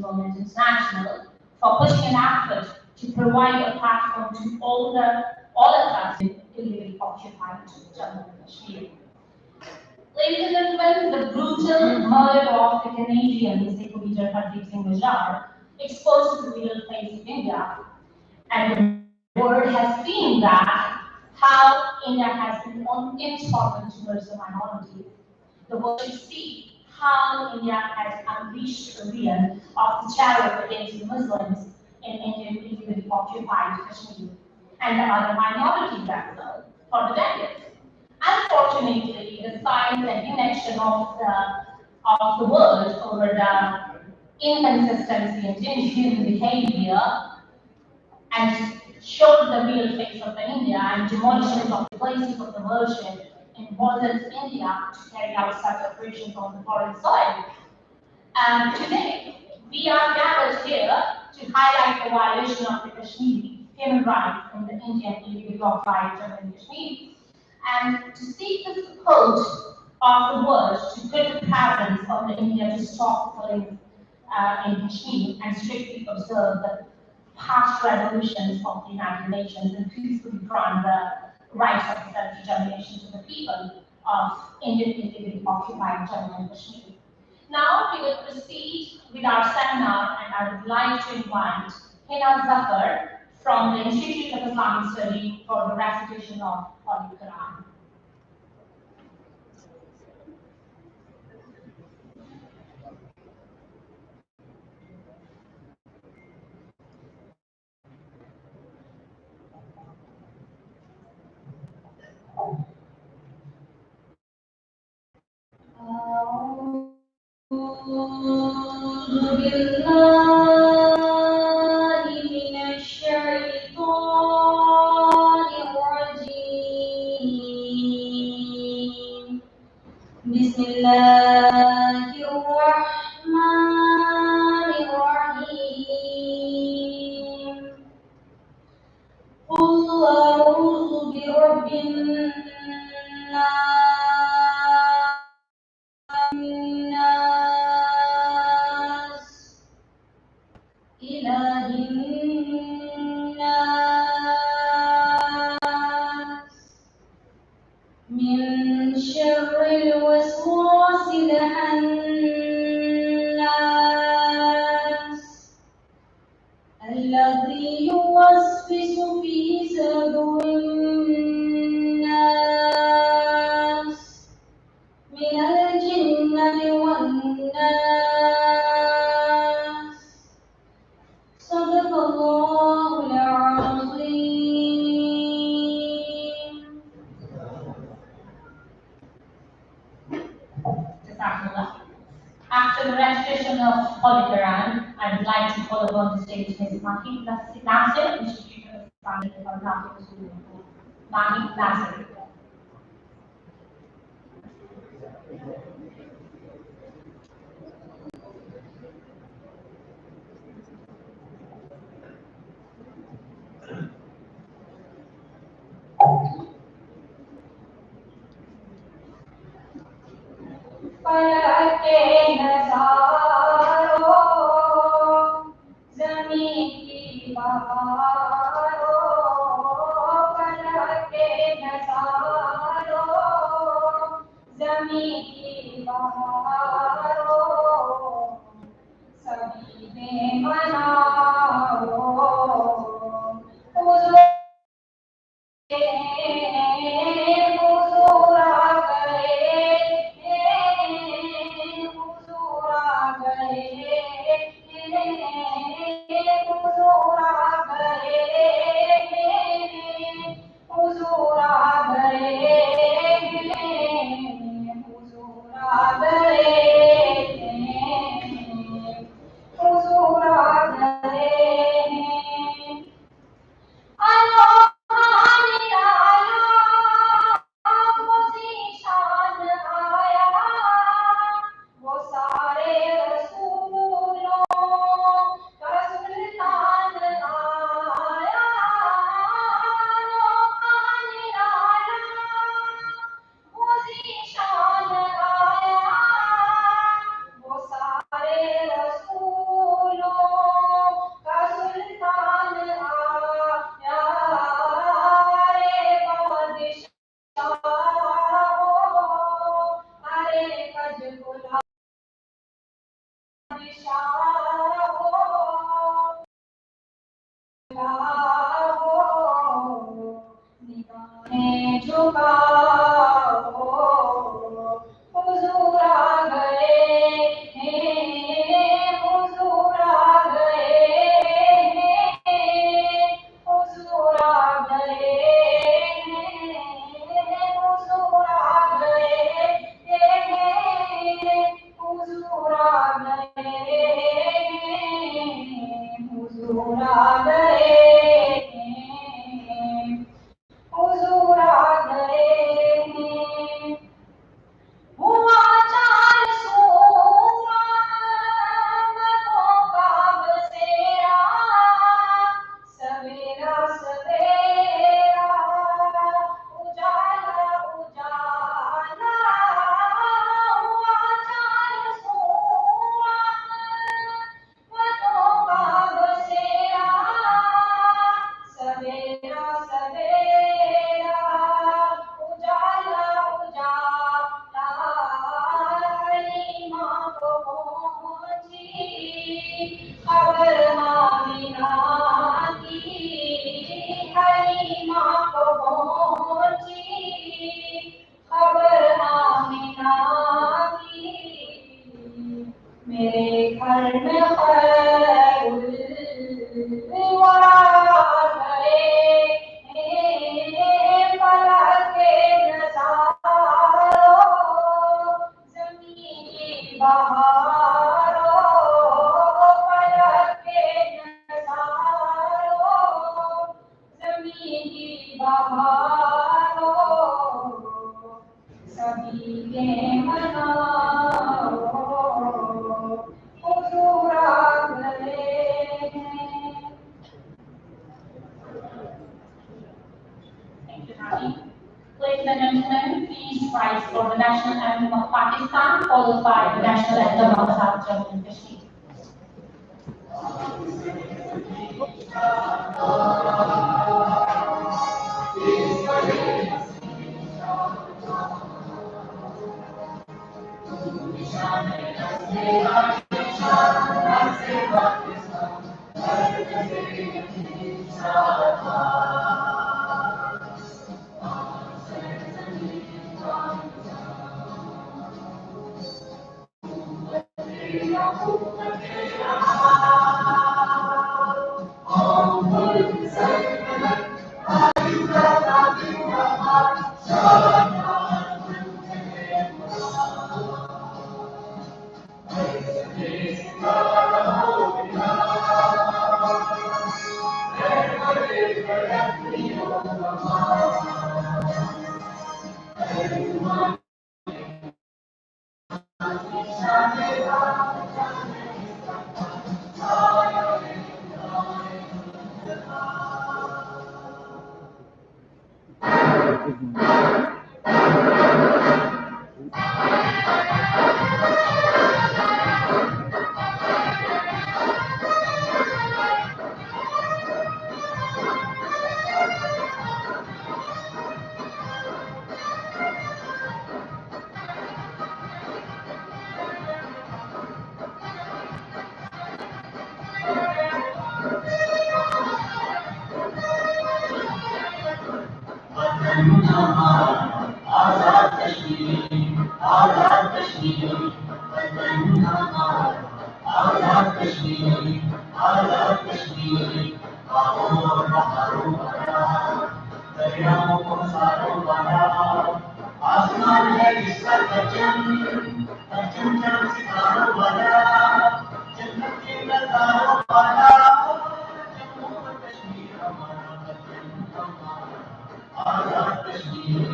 Government International for pushing an effort to provide a platform to all the tribes in illegally occupied Jammu and Kashmir. Ladies and gentlemen, the brutal murder of the Canadian Sikh leader Hardeep Singh Nijjar exposed the real face of India, and the world has seen that how India has been intolerant towards the minority. The world should see how India has unleashed the reign of the terror against the Muslims in Indian illegally occupied Kashmir and the other minorities as well for the decades. Unfortunately, the signs and inaction of the world over the inconsistency and Indian behavior and showed the real face of the India and demolition of the places of the worship emboldened India to carry out such operations on the foreign soil. And today, we are gathered here to highlight the violation of the Kashmiri human rights in the Indian illegally occupied Jammu and Kashmir, and to seek the support of the world to put the presence of the India to stop killings in Kashmir and strictly observe the past resolutions of the United Nations and peacefully grant the rights of self-determination to the people of Indian illegally occupied Jammu and Kashmir. Now we will proceed with our seminar, and I would like to invite Hina Zafar from the Institute of Islamic Study for the recitation of Holy Quran. After the recitation of Holy Quran, I would like to call upon the stage Ms. Mahi Nasir, Institute of Islamic Studies. Mahi Nasir. हुजूर आ गए हैं, हुजूर आ गए हैं। हुआ चार सूरा मदों का बसेरा, सवेरा सवेरा उजाला उजाला। हुआ चार सूरा मदों का बसेरा, सवेरा सवेरा उजाला उजाला। हलीमा को पहुंची खबर आमिना की, हलीमा को पहुंची खबर आमिना की। मेरे घर में खैरुल वरा गए हैं, फलक के नज़ारों ज़मीं की बहारों, फलक के नज़ारों ज़मीं की बहारों। सभी के मनाओ हुजूर आ गए हैं। Thank you, Rani. Ladies and gentlemen, please rise for the national anthem of Pakistan, followed by the national anthem of South Jammu and Kashmir. आजाद कश्मीर, आजाद कश्मीर, वतन हमारा। आजाद कश्मीर, आजाद कश्मीर, आओ बहारों भरा, दरियाओं को सारों भरा। आसमान है जिसका गगन, गगन सितारों भरा, जन्नत के नज़ारों भरा। जम्मू और कश्मीर हमारा, वतन हमारा। आजाद कश्मीर,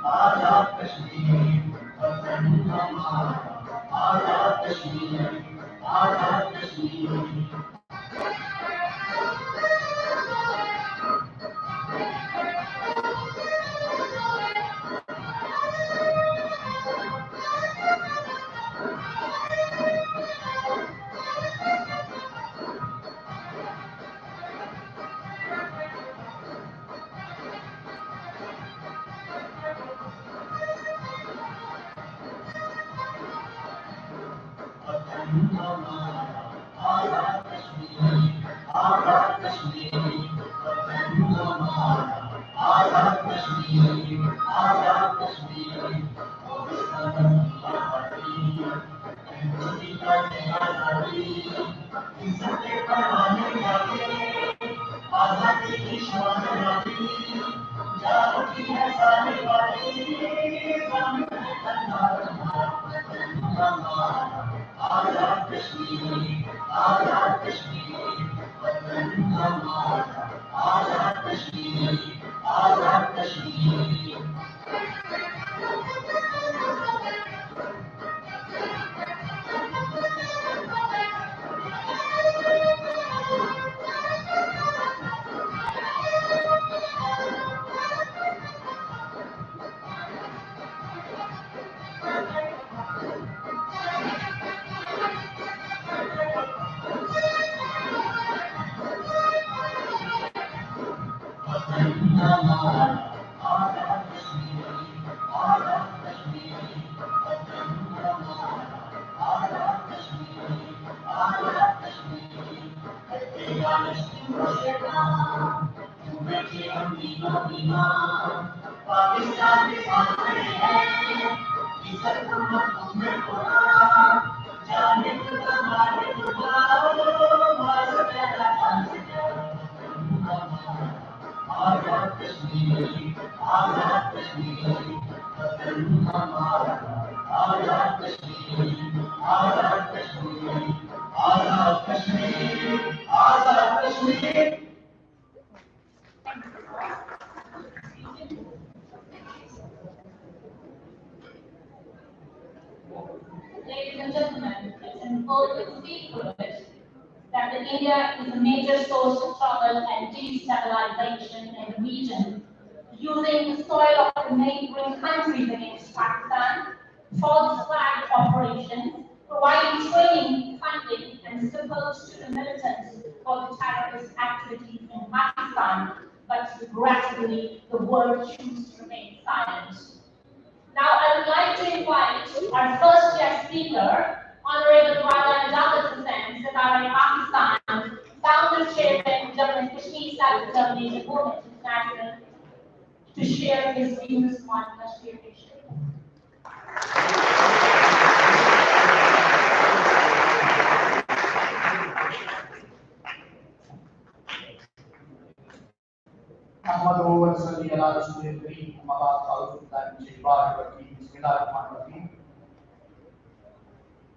आजाद कश्मीर, वतन हमारा। आजाद कश्मीर, आजाद कश्मीर। आजाद कश्मीर, आजाद कश्मीर, वतन हमारा। आजाद कश्मीर, आजाद कश्मीर, पाकिस्तान की आज़ादी, हिंदुस्तान की आज़ादी। इज्जत के परवाने जागे, आज़ादी की शान रानी, जान की है सारी बातें, ज़मीन है हमारा, वतन हमारा। आजाद Kashmir, Ladies and gentlemen, it's important to speak for it that India is a major source of trouble and destabilization in the region, using the soil of the neighboring countries against Pakistan, false flag operations, providing training, funding, and support to the militants for the terrorist activities in Pakistan, but regrettably, the world chooses to remain silent. Now, I would like to invite our first guest speaker, Honorable Rana Jawad Hussain, Sadar Pakistan, founder chairman, Jammu and Kashmir Self-Determination Movement International, to share his views on Kashmir issue.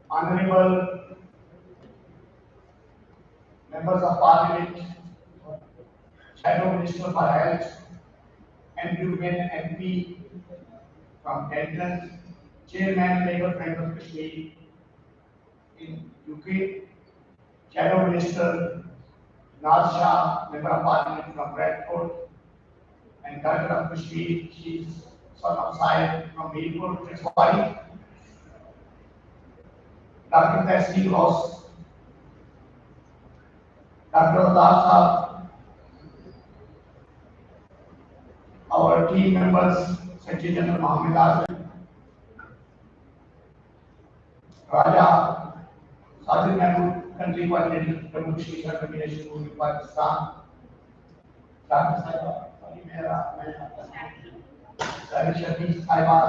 Honorable members of Parliament, Shadow Minister for Health, and MP from Denton, Chairman Labour Front of Kashmir in UK, Shadow Minister Naz Shah, Member of Parliament from Bradford, and Doctor of Kashmir, she is son of Saib from Mirpur, Tripoli, Dr. Tessie Ross, Dr. Adar Saab, our team members, Secretary General Mohammed Azam, Raja Sajid Mahmood, Country Coordinator, Jammu Kashmir Combination Movement Pakistan, Dr. Saiba, Sari Shafiq Saiba,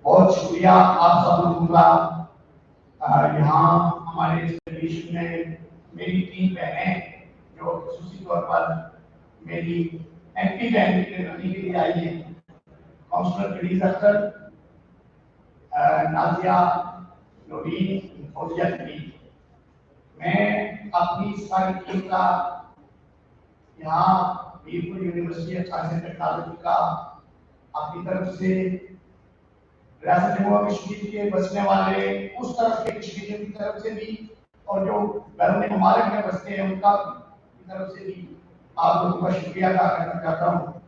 बहुत शुक्रिया आप सब लोगों का यहाँ हमारे इस condition में मेरी तीन बहनें जो खुसूसी तौर पर मेरी एमपी बहन के लिए आई हैं, काउंसलर खलीज अख्तर, नाजिया नूरीन, फौजिया खलीज। मैं अपनी सारी टीम का यहाँ मीरपुर यूनिवर्सिटी ऑफ टेक्नोलॉजी का अपनी तरफ से रियासत जम्मू और कश्मीर के बसने वाले उस तरफ के कश्मीरियों की तरफ से भी और जो बैरून ममालिक में बसते हैं उनका की तरफ से भी आप लोगों का शुक्रिया अदा करना चाहता हूँ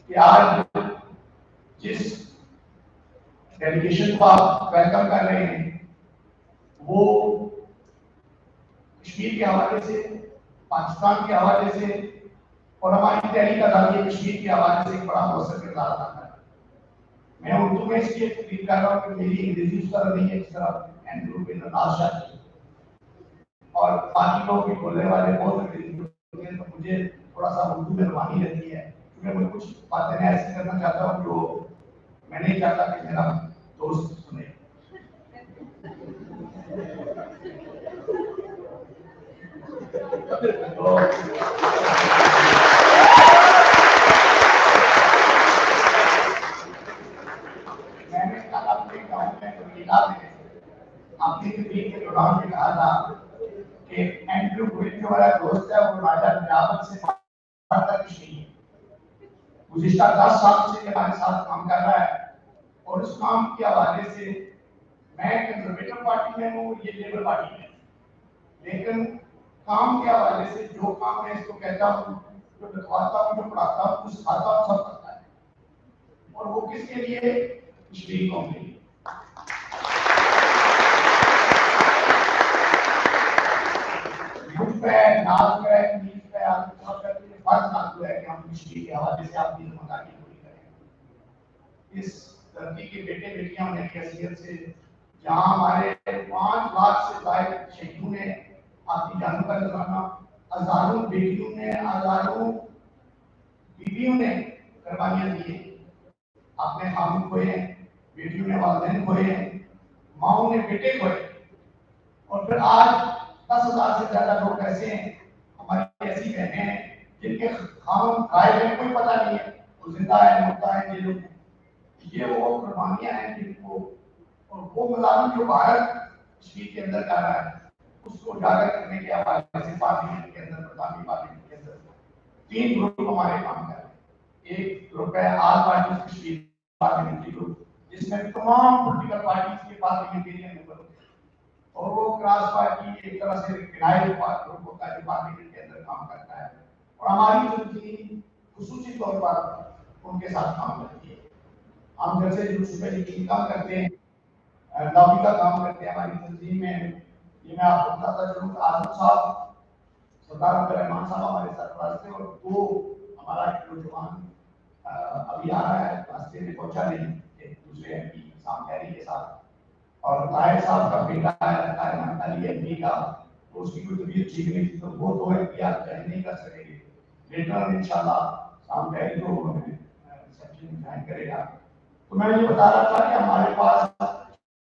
कि आज जिस डेलीगेशन को आप वेलकम कर रहे हैं वो कश्मीर के हवाले से, पाकिस्तान के हवाले से और हमारी तहरीक आज़ादी कश्मीर के हवाले से एक बड़ा मौसर किरदार अदा कर रहा है। मैं उर्दू में इसलिए तकरीर कर रहा हूँ कि मेरी अंग्रेजी उस तरह नहीं है जिस तरह एंड्रू बिन नाशा की, और बाकी लोग भी बोलने वाले बहुत अंग्रेजी बोलते हैं, तो मुझे थोड़ा सा उर्दू में रवानी रहती है क्योंकि मैं कुछ बातें ऐसी करना चाहता हूँ जो मैं नहीं चाहता कि मेरा दोस्त सुने। तो मैंने कल अपने गाँव में अपनी तकरीर के दौरान भी कहा था कि لیکن جو ہمارا دوست ہے وہ راجہ نیابت سے پڑھتا کچھ نہیں ہے، گزشتہ 10 سال سے ہمارے ساتھ کام کر رہا ہے، اور اس کام کے حوالے سے میں کنزرویٹو پارٹی میں ہوں، یہ لیبر پارٹی میں، لیکن کام کے حوالے سے جو کام میں اس کو کہتا ہوں، جو لکھواتا ہوں، جو پڑھاتا ہوں، جو سکھاتا ہوں، سب کرتا ہے، اور وہ کس کے لیے؟ کشمیری قوم کے لیے۔ مجھ پہ، ناز پہ، نیز پہ، آپ سب کا فرض نازل ہے کہ ہم کشمیری کے حوالے سے آپ کی ذمہ داری پوری کریں۔ اس دھرتی کے بیٹے بیٹیاں ہونے کی حیثیت سے جہاں ہمارے 5 لاکھ سے زائد شہیدوں نے اپنی جانوں کا نذرانہ، ہزاروں بیٹیوں نے، ہزاروں بیویوں نے قربانیاں دی ہیں، اپنے خامن کھوئے ہیں، بیٹیوں نے والدین کھوئے ہیں، ماؤں نے بیٹے کھوئے، اور پھر آج 10,000 سے زیادہ لوگ ایسے ہیں، ہماری ایسی بہنیں ہیں جن کے خامن غائب ہیں، کوئی پتہ نہیں ہے وہ زندہ ہے، مردہ ہے، جیلوں میں۔ یہ وہ قربانیاں ہیں جن کو، اور وہ مظالم جو بھارت کشمیر کے اندر کر رہا ہے، اس کو اجاگر کرنے کے حوالے سے پارلیمنٹ کے اندر، برطانوی پارلیمنٹ کے اندر 3 گروپ ہمارے کام کر رہے ہیں۔ ایک گروپ ہے all parties Kashmir parliamentary group, جس میں تمام پولیٹیکل پارٹیز کے پارلیمنٹیرین ممبر ہوتے ہیں، اور وہ کراس پارٹی ایک طرح سے کنائل گروپ ہوتا ہے جو پارلیمنٹ کے اندر کام کرتا ہے، اور ہماری تنظیم خصوصی طور پر ان کے ساتھ کام کرتی ہے۔ ہم جیسے جو صبح یقین کام کرتے ہیں، لابی کا کام کرتے ہیں ہماری تنظیم میں، یہ میں آپ کو بتاتا چلوں کہ آزم صاحب، سردار عبدالرحمان صاحب ہمارے سرپرست تھے، اور 2 ہمارا ایک نوجوان ابھی آ رہا ہے، راستے میں پہنچا نہیں، ایک دوسرے ایم پی سام خیری کے ساتھ، اور طاہر صاحب کا بیٹا ہے طاہر محمد علی ایم پی کا، تو اس کی کوئی طبیعت ٹھیک نہیں تھی، تو وہ 2 ایم پی آپ جوائن نہیں کر سکیں گے، لیٹر انشاءاللہ سام خیری کو سیکشن میں جوائن کرے گا۔ تو میں یہ بتا رہا تھا کہ ہمارے پاس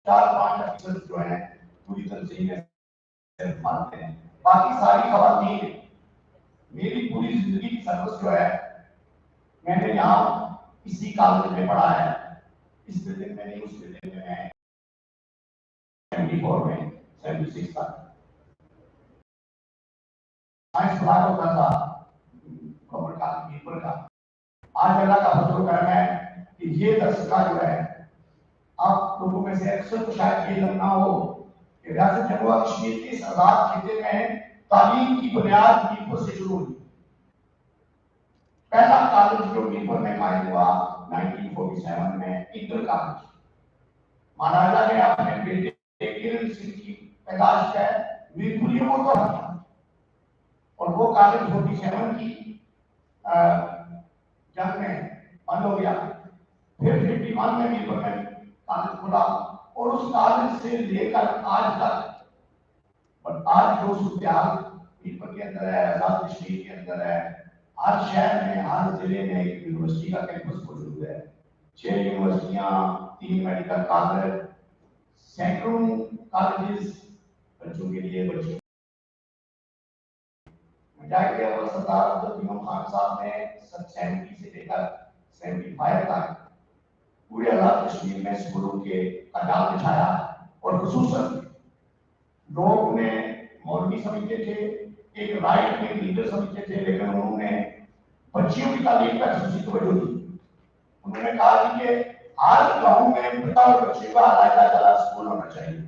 4-5 افسر جو ہیں پوری تنظیم میں صرف مانتے ہیں، باقی ساری خواتین ہیں۔ میری پوری زندگی کی سروس جو ہے، میں نے یہاں اسی کالج میں پڑھا ہے، اس بلڈنگ میں نہیں، اس بلڈنگ میں 74 میں 76 تک سائنس بلاک ہوتا تھا گورنمنٹ کالج میرپور کا۔ آج اللہ کا فضل و کرم ہے کہ یہ درسگاہ جو ہے، آپ لوگوں میں سے اکثر کو شاید یہ نہ ہو کہ ریاست جموں و کشمیر کے اس آزاد خطے میں تعلیم کی بنیاد میرپور سے شروع ہوئی۔ پہلا کالج جو میرپور میں قائم ہوا 1947 میں انٹر کالج، مہاراجا نے اپنے بیٹے کرن سنگھ کی پیدائش ہے میرپوریوں کو تو کیا، اور وہ کالج 47 کی جنگ میں بند ہو گیا، پھر 51 میں میرپور میں کالج کھلا، اور اس کالج سے لے کر آج تک، اور آج جو صورتحال میرپور کے اندر ہے، آزاد کشمیر کے اندر ہے، ہر شہر میں، ہر ضلع میں ایک یونیورسٹی کا کیمپس موجود ہے، 6 یونیورسٹیاں، 3 میڈیکل کالج، سینکڑوں کالجز بچوں کے لیے، بچوں مجاہد اول سردار عبدالرحیم خان صاحب نے 70 سے لے کر 75 تک پورے آزاد کشمیر میں اسکولوں کے قیام بچھایا، اور خصوصاً لوگ انہیں مولوی سمجھتے تھے، ایک رائٹ میں لیڈر سمجھتے تھے، لیکن انہوں نے بچیوں کی تعلیم پر خصوصی توجہ دی۔ انہوں نے کہا کہ ہر گاؤں میں پتا اور بچے کا علیحدہ اسکول ہونا چاہیے۔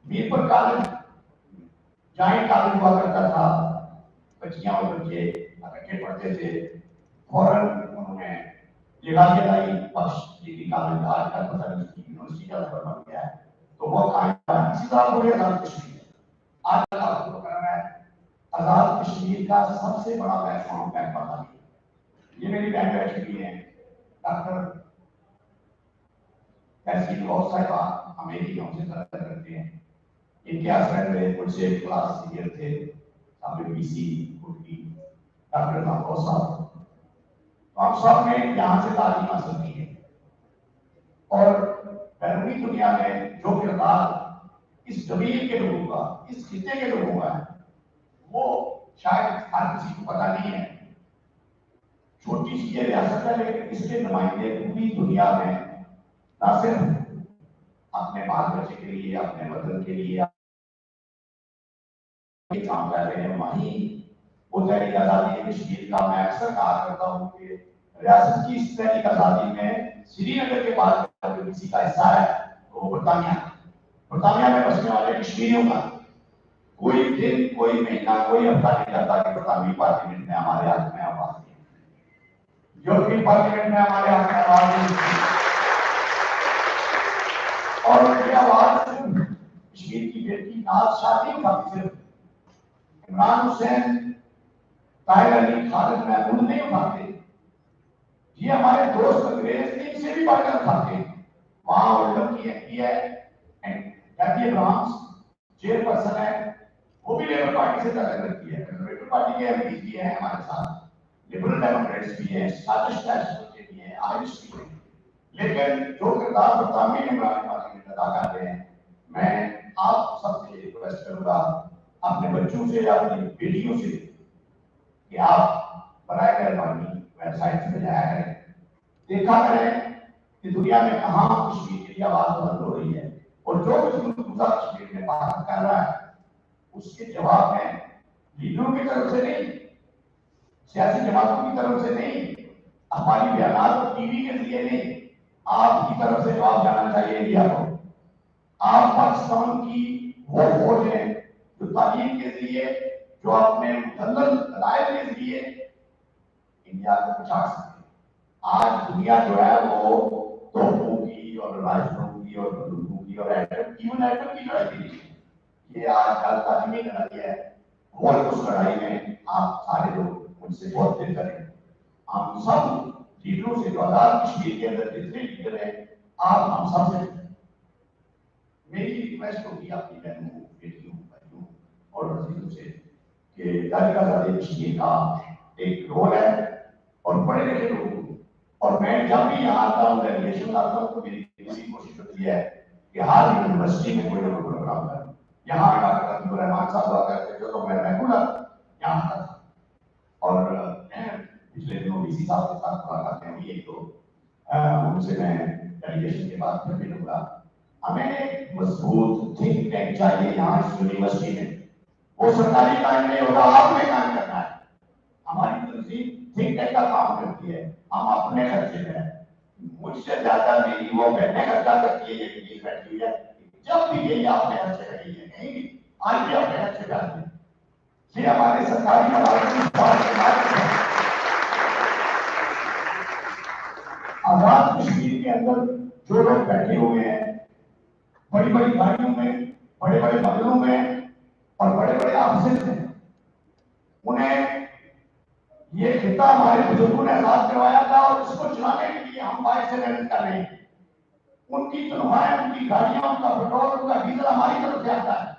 میرپور کالج جائنٹ کالج ہوا کرتا تھا، بچیاں اور بچے اکٹھے پڑھتے تھے، فوراً انہوں نے لگائی لائی بخش ڈگری کالج، آج کل پتہ نہیں اس کی یونیورسٹی کا لیول بن گیا ہے، تو وہ قائم ہوا۔ اسی طرح پورے آزاد کشمیر آج کل آپ کو کرنا ہے، آزاد کشمیر کا سب سے بڑا پلیٹ فارم بینک پڑھا ہے۔ یہ میری بہن بیٹھی ہوئی ہیں ڈاکٹر تحصیل غوث صاحبہ، امیری ہم سے طلب کرتے ہیں، ان کے ہسبینڈ میرے مجھ سے کلاس سینئر تھے، سابق بی سی کی ڈاکٹر غوث صاحب۔ ہم سب نے یہاں سے تعلیم حاصل کی ہے، اور بیرونی دنیا میں جو کردار اس زمین کے لوگوں کا، اس خطے کے لوگوں کا ہے، وہ شاید ہر کسی کو پتہ نہیں ہے۔ چھوٹی سی یہ ریاست ہے، لیکن اس کے نمائندے پوری دنیا میں نہ صرف اپنے بال بچے کے لیے، اپنے وطن کے لیے، کام کر رہے ہیں وہیں وہ تحریک آزادی کشمیر کا میں اکثر کہا کرتا ہوں کہ ریاست کی اس تحریک آزادی میں سری نگر کے بعد اگر کسی کا حصہ ہے تو وہ برطانیہ میں بسنے والے کشمیریوں کا کوئی دن کوئی مہینہ کوئی ہفتہ نہیں جاتا کہ برطانوی پارلیمنٹ میں ہمارے حق میں آواز دی، یورپی پارلیمنٹ میں ہمارے حق میں آواز دی، اور یہ آواز کشمیر کی بیٹی ناز شاہ نہیں اٹھاتی، صرف عمران حسین، طاہر علی، خالد محمود نہیں اٹھاتے، یہ ہمارے دوست انگریز نے اسے بھی بڑھ کر اٹھاتے ہیں۔ وہاں اولڈم کی ایم پی ہے کیتھی ابراہمس، چیئر پرسن ہے، وہ بھی لیبر پارٹی سے تعلق رکھتی ہے، کنزرویٹو پارٹی کے ایم پی بھی ہیں ہمارے ساتھ، لبرل ڈیموکریٹس بھی ہیں، اسکاٹش نیشنل کے بھی ہیں، آئرش بھی ہیں، لیکن جو کردار برطانوی عمران پارلیمنٹ ادا کر رہے ہیں، میں آپ سب سے ریکویسٹ کروں گا اپنے بچوں سے یا اپنی بیٹیوں سے کہ آپ برائے مہربانی ویب سائٹ سے جایا کریں، دیکھا کریں کہ دنیا میں کہاں کشمیر کے لیے آواز بلند ہو رہی ہے، اور جو کچھ دوسرا کشمیر میں بات کر رہا ہے اس کے جواب میں لیڈروں کی طرف سے نہیں، سیاسی جماعتوں کی طرف سے نہیں، ہماری بیانات ٹی وی کے ذریعے نہیں، آپ کی طرف سے جواب جانا چاہیے انڈیا کو۔ آپ پاکستان کی وہ فوج ہیں جو تعلیم کے ذریعے، جو اپنے مسلسل دلائل کے ذریعے انڈیا کو بچا سکتے ہیں۔ آج دنیا جو ہے وہ توپوں کی اور رائفلوں کی اور بندوقوں کی اور ایٹم کی لڑائی کے لیے، یہ آج کل تعلیمی لڑائی ہے، اور اس لڑائی میں آپ سارے لوگ مجھ سے بہت بہتر ہیں، ہم سب لیڈروں سے، جو آزاد کشمیر کے اندر جتنے لیڈر ہیں، آپ ہم سب سے میری ریکویسٹ ہوگی اپنی بہنوں، بیٹیوں، بھائیوں اور عزیزوں سے کہ تحریک آزادی کشمیر کا ایک رول ہے، اور پڑھے لکھے لوگ، اور میں جب بھی یہاں آتا ہوں ڈیلیگیشن لاتا ہوں تو میری پوری کوشش ہوتی ہے کہ ہر یونیورسٹی میں کوئی نہ کوئی پروگرام کروں۔ یہاں ڈاکٹر عبد الرحمان صاحب ہوا کرتے تھے تو میں ریگولر یہاں آتا تھا، اور میں پچھلے دنوں ڈی سی صاحب کے ساتھ ملاقاتیں ہوئی، ایک تو ان سے میں ڈیلیگیشن کے بعد پھر ملوں گا۔ ہمیں ایک مضبوط تھنک ٹینک چاہیے یہاں اس یونیورسٹی میں، وہ سرکاری قائم نہیں ہوگا، آپ نے قائم کرنا ہے۔ ہماری تنظیم تھنک ٹینک کا کام کرتی ہے، ہم اپنے خرچے میں، مجھ سے زیادہ میری وہ بہنیں خرچہ کرتی ہے، یہ چیز بیٹھی ہے، جب بھی یہی آپ نے خرچے کری ہے، کہیں بھی آج بھی اپنے خرچے کرتے ہیں، یہ ہمارے سرکاری ملازمین آزاد کشمیر کے اندر جو لوگ بیٹھے ہوئے ہیں بڑی بڑی گاڑیوں میں، بڑے بڑے بنگلوں میں اور بڑے بڑے آفسز میں، انہیں یہ خطہ ہمارے بزرگوں نے آزاد کروایا تھا، اور اس کو چلانے کے لیے ہم باہر سے محنت کر رہے ہیں۔ ان کی تنخواہیں، ان کی گاڑیاں، ان کا پیٹرول، ان کا ڈیزل ہماری طرف سے آتا ہے،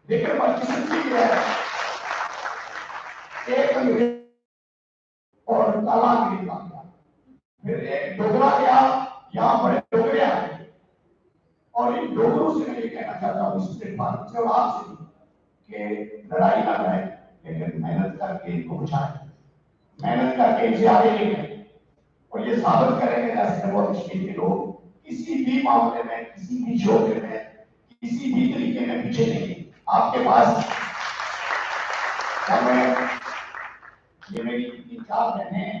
لیکن بدقسمتی یہ ہے ایک انگریز اور تالا انگریز آ گیا، پھر ایک ڈوگرا گیا، یہاں بڑے ڈوگرے آ گئے، اور ان ڈوگروں سے میں یہ کہنا چاہتا ہوں اس پلیٹ فارم سے اور آپ سے بھی کہ لڑائی نہ لڑیں، لیکن محنت کر کے ان کو بچائیں، محنت کر کے ان سے آگے لے جائیں، اور یہ ثابت کریں کہ ایسے جموں کشمیر کے لوگ کسی بھی معاملے میں، کسی بھی شعبے میں، کسی بھی طریقے میں پیچھے نہیں۔ آپ کے پاس یہ میری 3-4 بہنیں ہیں،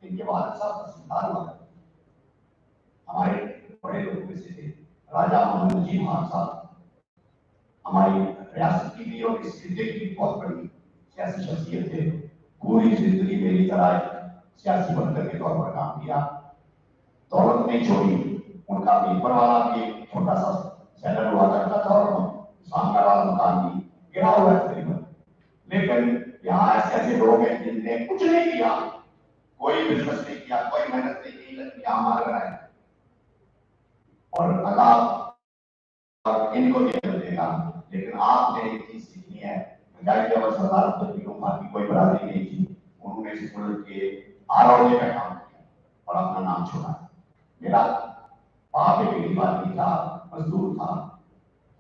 ان کے والد صاحب تحصیلدار ہوا کرتے تھے، ہمارے بڑے لوگ میں سے تھے، راجہ محمد نجیب خان صاحب، ہماری ریاست کی بھی اور اس خطے کی بھی بہت بڑی سیاسی شخصیت تھے، پوری زندگی میری طرح سیاسی ورکر کے طور پر کام کیا، دولت نہیں چھوڑی، ان کا پیپر والا بھی ایک چھوٹا سا سیلر ہوا کرتا تھا، اور اسلام کا والا مکان بھی گرا ہوا ہے تقریباً، لیکن یہاں ایسے ایسے لوگ ہیں جن نے کچھ نہیں کیا، کوئی بزنس نہیں کیا، کوئی محنت نہیں کی، لیکن یہاں مار رہا ہے، اور اللہ ان کو دے گا۔ لیکن آپ نے ایک چیز سیکھنی ہے، جب سردار کی کوئی برادری نہیں تھی، انہوں نے اس ملک کے آرولے کا کام کیا اور اپنا نام چھوڑا۔ میرا باپ ایک غریب آدمی تھا، مزدور تھا،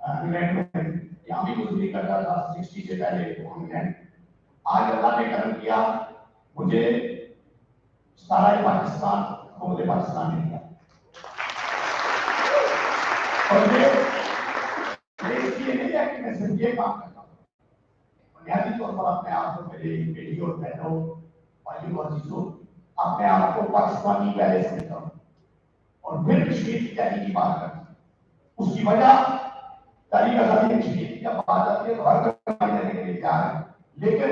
انگلینڈ میں یہاں بھی مزدوری کرتا تھا 60 سے پہلے انگلینڈ۔ آج اللہ نے کرم کیا، مجھے ستارہ پاکستان حکومت پاکستان نے دیا، اور یہ اس لیے نہیں ہے کہ میں صرف یہ کام کرتا ہوں، بنیادی طور پر اپنے آپ کو میرے بیٹی اور بہنوں بھائیوں اور عزیزوں اپنے آپ کو پاکستانی پہلے سمجھتا ہوں اور پھر کشمیر کی تحریک کی بات کرتا ہوں. اس کی وجہ تحریک آزادی کشمیر کی جب بات آتی ہے تو ہر کوئی دینے کے لیے تیار ہے, لیکن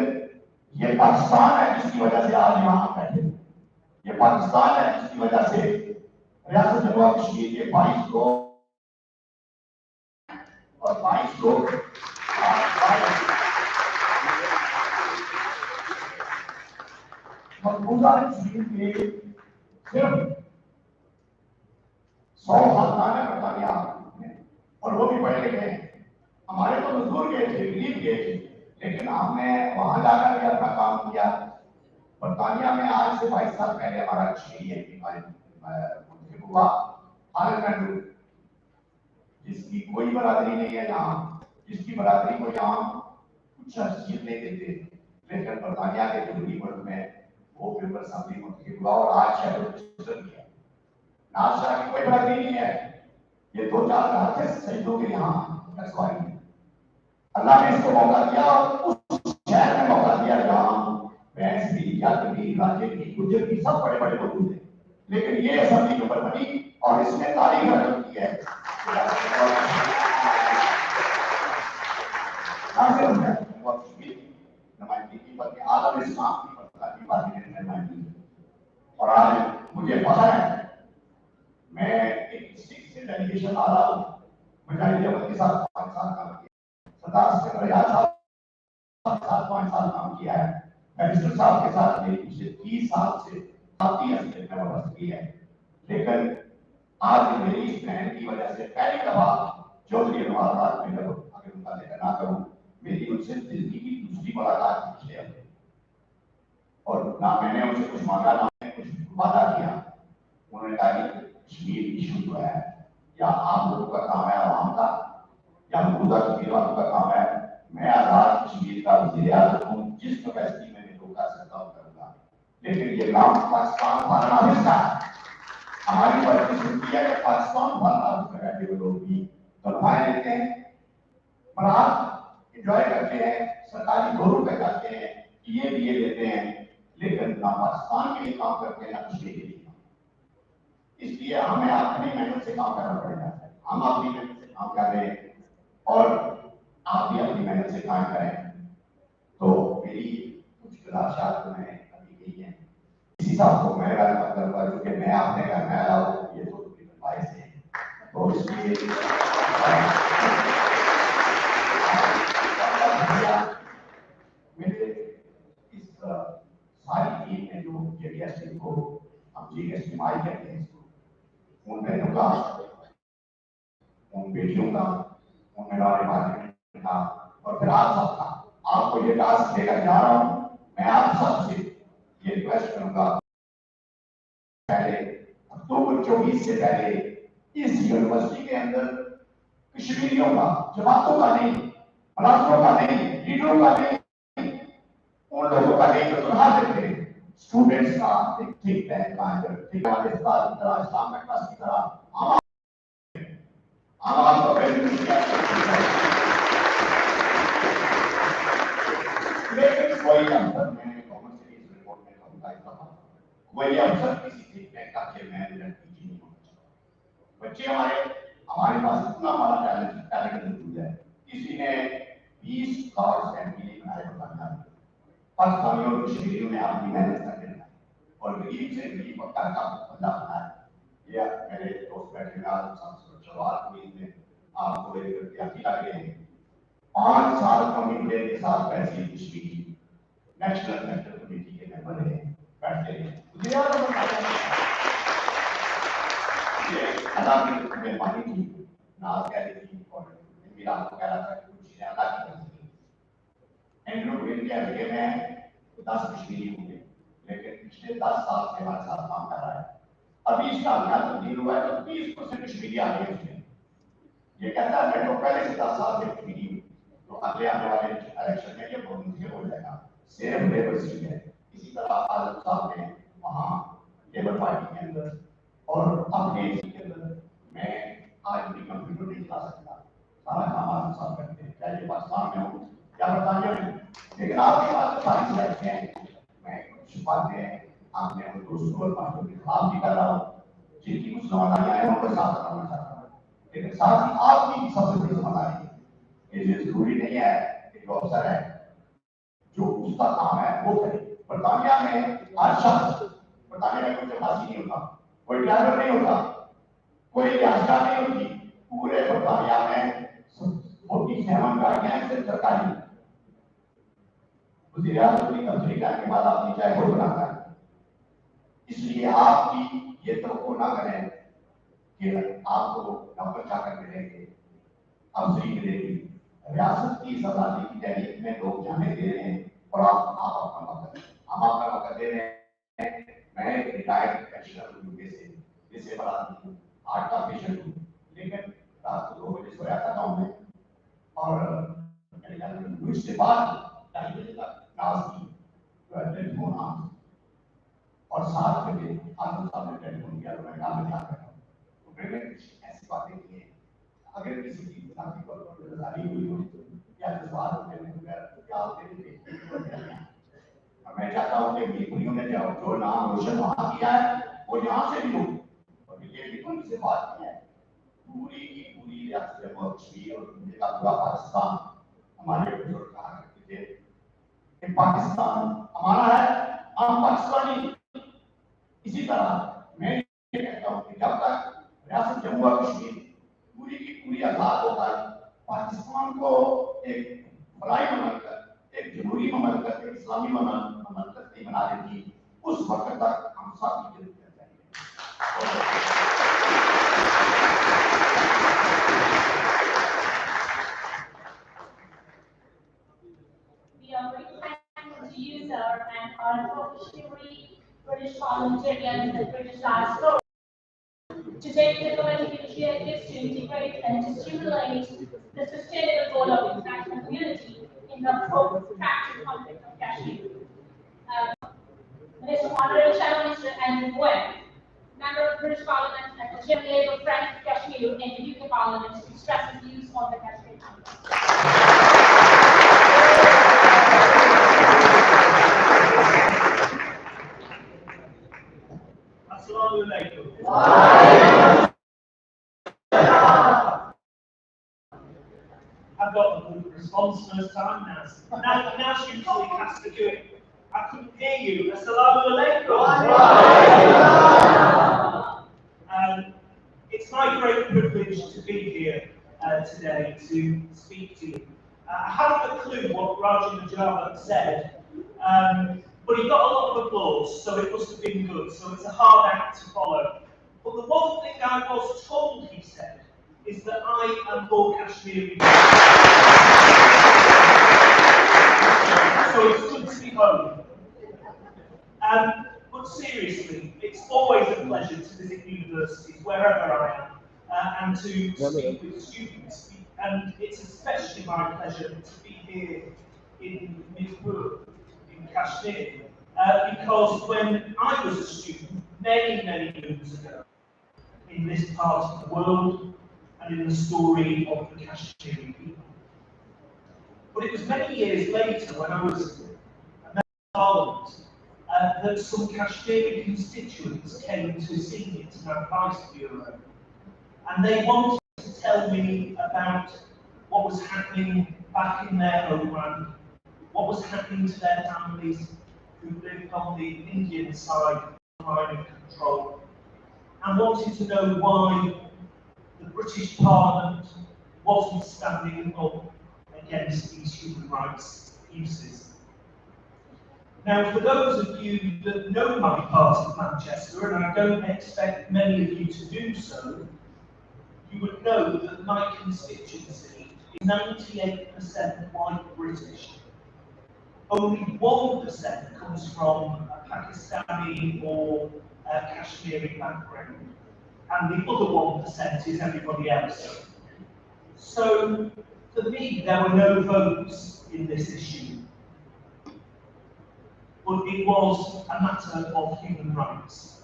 یہ پاکستان ہے جس کی وجہ سے آج یہاں بیٹھے ہیں. یہ پاکستان ہے جس کی وجہ سے ریاست جموں کشمیر کے 22 لوگ اور 22 لوگ مقبوضہ کشمیر کے صرف 100 خاندان برطانیہ اور وہ بھی پڑھے لکھے ہیں. ہمارے تو مزدور گئے تھے, غریب گئے تھے, لیکن ہم نے وہاں جا کر بھی اپنا کام کیا. برطانیہ میں آج سے 22 سال پہلے ہمارا کشمیری منتخب ہوا پارلیمنٹ, جس کی کوئی برادری نہیں ہے یہاں, جس کی برادری کو یہاں کچھ حیثیت نہیں دیتے, لیکن برطانیہ کے جمہوری ملک میں وہ ممبر اسمبلی منتخب ہوا اور آج شہر رجسٹر کیا. ناز شاہ کی کوئی برادری نہیں ہے, یہ 2-4 گھر تھے سیدوں کے یہاں نسوائی میں. اللہ نے اس کو موقع دیا اور اس شہر میں موقع دیا جہاں بینس بھی, یاتری, راجے کی, گجر کی سب بڑے بڑے موجود ہیں, لیکن یہ اسمبلی نمبر بنی اور اس نے تاریخ رقم کی ہے. نمائندگی کی بلکہ عالم اسلام کی برطانوی پارلیمنٹ میں نمائندگی. اور آج مجھے پتا ہے میں ایک ڈسٹرکٹ سے ڈیلیگیشن آ رہا ہوں, مجاہد احمد کے ساتھ 5 سال کام کیا, سردار سکندر ریاض صاحب کے ساتھ 5 سال کام کیا ہے, بیرسٹر صاحب کے ساتھ میری پچھلے 30 سال سے ذاتی حیثیت میں وابستگی ہے. لیکن آج میری اس بہن کی وجہ سے پہلی دفعہ چودھری انوار رات میں اگر ان کا ذکر نہ کروں, میری ان سے زندگی کی دوسری ملاقات پچھلے ہفتے, اور نہ میں نے ان سے کچھ مانگا نہ میں نے کچھ وعدہ کیا. انہوں نے کہا کہ کشمیر ایشو جو ہے یا آپ لوگوں کا کام ہے عوام کا یا مقبوضہ کشمیر والوں کا کام ہے, میں آزاد کشمیر کا وزیر اعظم ہوں, جس کیپیسٹی میں نے جو کر سکتا ہوں کروں گا, لیکن یہ کام پاکستان بھارت حافظ کا ہے. ہماری بدقسمتی ہے کہ پاکستان بھارت حافظ میں بیٹھے ہوئے لوگ بھی تنخواہیں لیتے ہیں, برات انجوائے کرتے ہیں, سرکاری گھروں پہ جاتے ہیں, یہ لیتے ہیں, لیکن نہ پاکستان کے لیے کام کرتے ہیں نہ کشمیر کے لیے. اس لیے ہمیں اپنی محنت سے کام کرنا پڑے گا. ہم اپنی محنت سے کام کر رہے ہیں اور آپ بھی اپنی محنت سے کام کریں. تو میری کچھ گزارشات میں نے ابھی کہی ہیں, اسی صاحب کو میں گھر مت کروں گا کیونکہ میں اپنے گھر میں آیا ہوں, یہ تو باعث ہے, تو اس لیے میرے اس ساری ٹیم میں جو JDS کو ہم JDS مائی کہتے ہیں, ان بہنوں کا, ان بیٹیوں کا, ان میرے بھائی کا, اور پھر آپ سب کا, آپ کو یہ ٹاسک دے کر جا رہا ہوں. میں آپ سب سے یہ ریکویسٹ کروں گا, پہلے اکتوبر 24 سے پہلے اس یونیورسٹی کے اندر کشمیریوں کا, جماعتوں کا نہیں, ملازموں کا نہیں, لیڈروں کا نہیں, ان لوگوں کا نہیں جو تنہا دیتے ہیں, اسٹوڈنٹس کا ایک ٹھیک ٹینک کا اندر ٹھیک ہے اس کا طرح اسلام کا کی طرح عوام کو لیکن کوئی افسر, میں نے گورنمنٹ سے اس رپورٹ میں کہوں گا اس دفعہ, کوئی افسر کسی ٹھیک ٹینک کا چیئرمین یا PG نہیں ہونا چاہیے. بچے ہمارے پاس اتنا بڑا ٹیلنٹ موجود ہے. کسی نے 20 کارڈ سینٹری بنائے بتانا, پاکستانیوں اور کشمیریوں نے اپنی محنت کر کے اور غریب سے غریب کا بندہ بنایا. یہ میرے دوست بیٹھے ہیں آج شروعات ہوئی میں آپ کو ایک احتیاطی لگ رہے ہیں. 5 سال کمیٹی کے ساتھ پیسے کشمیری نیشنل سینٹر کمیٹی کے ممبر ہیں, بیٹھتے ہیں. مجھے یاد یہ اللہ کی مہربانی تھی, ناز کہہ رہی تھی اور میرا آپ کو کہہ رہا تھا کہ کچھ چیزیں اللہ کی طرف سے اینڈروڈ کے لگے میں 10 کشمیری ہوں گے, لیکن پچھلے 10 سال سے ہمارے ساتھ کام کر رہا ہے. ابھی اس کا نیا تبدیل ہوا ہے تو 30% کشمیری آ گئے اس میں. یہ کہتا ہے میں تو پہلے سے 10 سال سے کشمیری ہوں, تو اگلے آنے والے الیکشن میں یہ بہت مشکل ہو جائے گا. سیم لیبر سیٹ ہے. اسی طرح عالم صاحب نے وہاں لیبر پارٹی کے اندر اور اپنے کے اندر, میں آج بھی کمپیوٹر نہیں چلا سکتا, سارا کام عالم صاحب کرتے ہیں, چاہے پاکستان میں ہو یا برطانیہ میں. लेकिन आपके पास सारी रहते हैं, मैं कुछ बातें आपने उन दोस्तों और बातों के खिलाफ भी कर रहा हूँ, जिनकी कुछ जिम्मेदारियां हैं उनको साथ करना चाहता हूँ, लेकिन साथ ही आपकी सबसे बड़ी जिम्मेदारी ये जरूरी नहीं है कि जो अफसर है जो उसका काम है वो करे। बरतानिया में हर शख्स, बरतानिया में कोई फांसी नहीं होता, कोई ड्राइवर नहीं होता, कोई याचिका नहीं होती, पूरे बरतानिया में 47 गाड़ियां सिर्फ सरकारी। वज़ीर आज़म की मंजूरी के बाद आपने चाहे वो बनाता है, इसलिए आपकी ये तो ना करें कि आपको नौकर चाकर मिलेंगे, अफसरी मिलेगी, रियासत की सदाती की तहरीक में लोग जाने दे रहे हैं और आप अपना वक्त, हम आपका वक्त दे रहे हैं। मैं एक रिटायर्ड कमिश्नर यूके से डिसेबल आदमी हूँ, हार्ट का पेशेंट हूँ, लेकिन रात को 2 बजे सोया था गाँव में और उसके बाद 2:30 बजे तक क्लास की टेलीफोन आ और 7 बजे आजम साहब ने टेलीफोन किया तो मैं कहा मैं क्या कर रहा हूँ, तो मैंने ऐसी बातें की हैं। अगर किसी की साथी पर जिम्मेदारी हुई हो या जज्बात क्या मैं चाहता हूँ कि बीपुरियों में जो नाम रोशन वहां किया है वो यहाँ से भी हो, और ये बिल्कुल से बात नहीं है, पूरी की पूरी रियासत कश्मीर और दुनिया का पूरा पाकिस्तान हमारे बुजुर्ग कहा करते थे कि पाकिस्तान हमारा है, हम पाकिस्तानी। इसी तरह मैं ये कहता हूँ कि जब तक रियासत जम्मू और कश्मीर पूरी की पूरी आजाद होकर पाकिस्तान को एक फलाई ममलकत, एक जमहूरी ममलकत, एक इस्लामी ममलकत नहीं बना देती, उस वक्त तक हम सब की जरूरत चाहिए। We are very thankful to you, sir, and our chivalry, British parliamentarians and British diaspora to take the collective initiatives to integrate and to stimulate the sustainable goal of international community in the protracted conflict of Kashmir. Minister Honorary Shadow Minister Andrew Nguyen, Member of the British Parliament and the Chair Labour Friend of Kashmir in the UK Parliament, to express his views on the Kashmir conflict. Assalamu alaikum. I've got a good response first time now. Now she usually has to do it. I couldn't hear you. Assalamu alaikum. It's my great privilege to be here today to speak to you. I haven't a clue what Raji Mujahid said, but he got a lot of applause, so it must have been good. So it's a hard act to follow. But the one thing I was told he said is that I am more Kashmiri. So it's good to be home. But seriously, it's always a pleasure to visit universities wherever I am and to speak with students. And it's especially my pleasure to be here in Midpur, in Kashmir, because when I was a student, many moons ago, in this part of the world, and in the story of the Kashmiri people. But it was many years later, when I was a member of Parliament, that some Kashmiri constituents came to see me to my advice bureau, and they wanted to tell me about what was happening back in their homeland, what was happening to their families who lived on the Indian side of the line of control, and wanted to know why the British Parliament wasn't standing up against these human rights abuses. Now, for those of you that know my part of Manchester, and I don't expect many of you to do so, you would know that my constituency is 98% white British. Only 1% comes from a Pakistani or a Kashmiri background, and the other 1% is everybody else. So, for me, there were no votes in this issue, but it was a matter of human rights.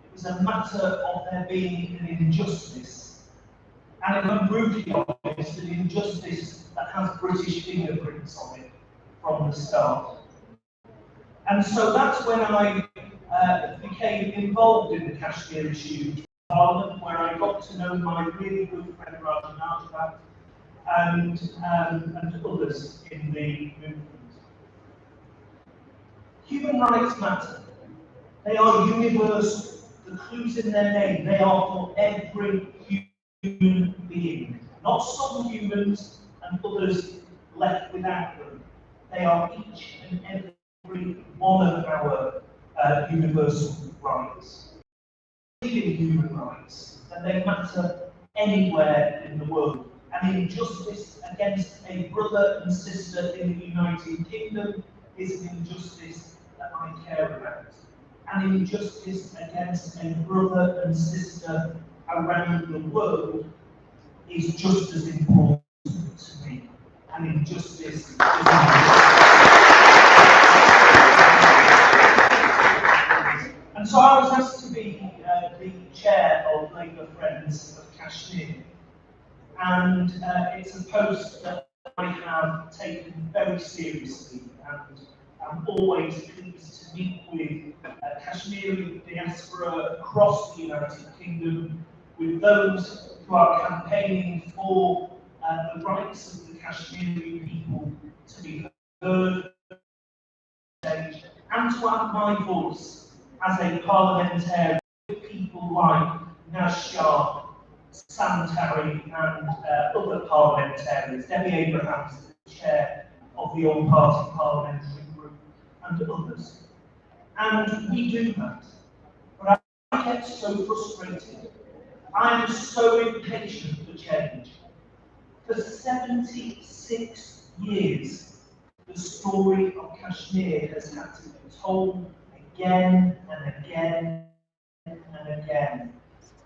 It was a matter of there being an injustice, and if I'm brutally honest, an injustice that has British fingerprints on it. from the start. And so that's when I became involved in the Kashmir issue in Parliament, where I got to know my really good friend Rajan Arjabhat and others in the movement. Human rights matter. They are universal. The clues in their name, they are for every human being, not some humans and others left without them. They are each and every one of our universal rights. In human rights, and they matter anywhere in the world. And injustice against a brother and sister in the United Kingdom is an injustice that I care about. And injustice against a brother and sister around the world is just as important to me. And injustice is And so I was asked to be the chair of Labour Friends of Kashmir. And it's a post that I have taken very seriously, and I'm always pleased to meet with Kashmiri diaspora across the United Kingdom, with those who are campaigning for the rights of the Kashmiri people to be heard and to have my voice as a parliamentarian with people like Nashar, Sam Terry and other parliamentarians, Debbie Abrahams, the chair of the All-Party Parliamentary Group, and others. And we do that. But I get so frustrated. I am so impatient for change. For 76 years, the story of Kashmir has had to be told again and again and again.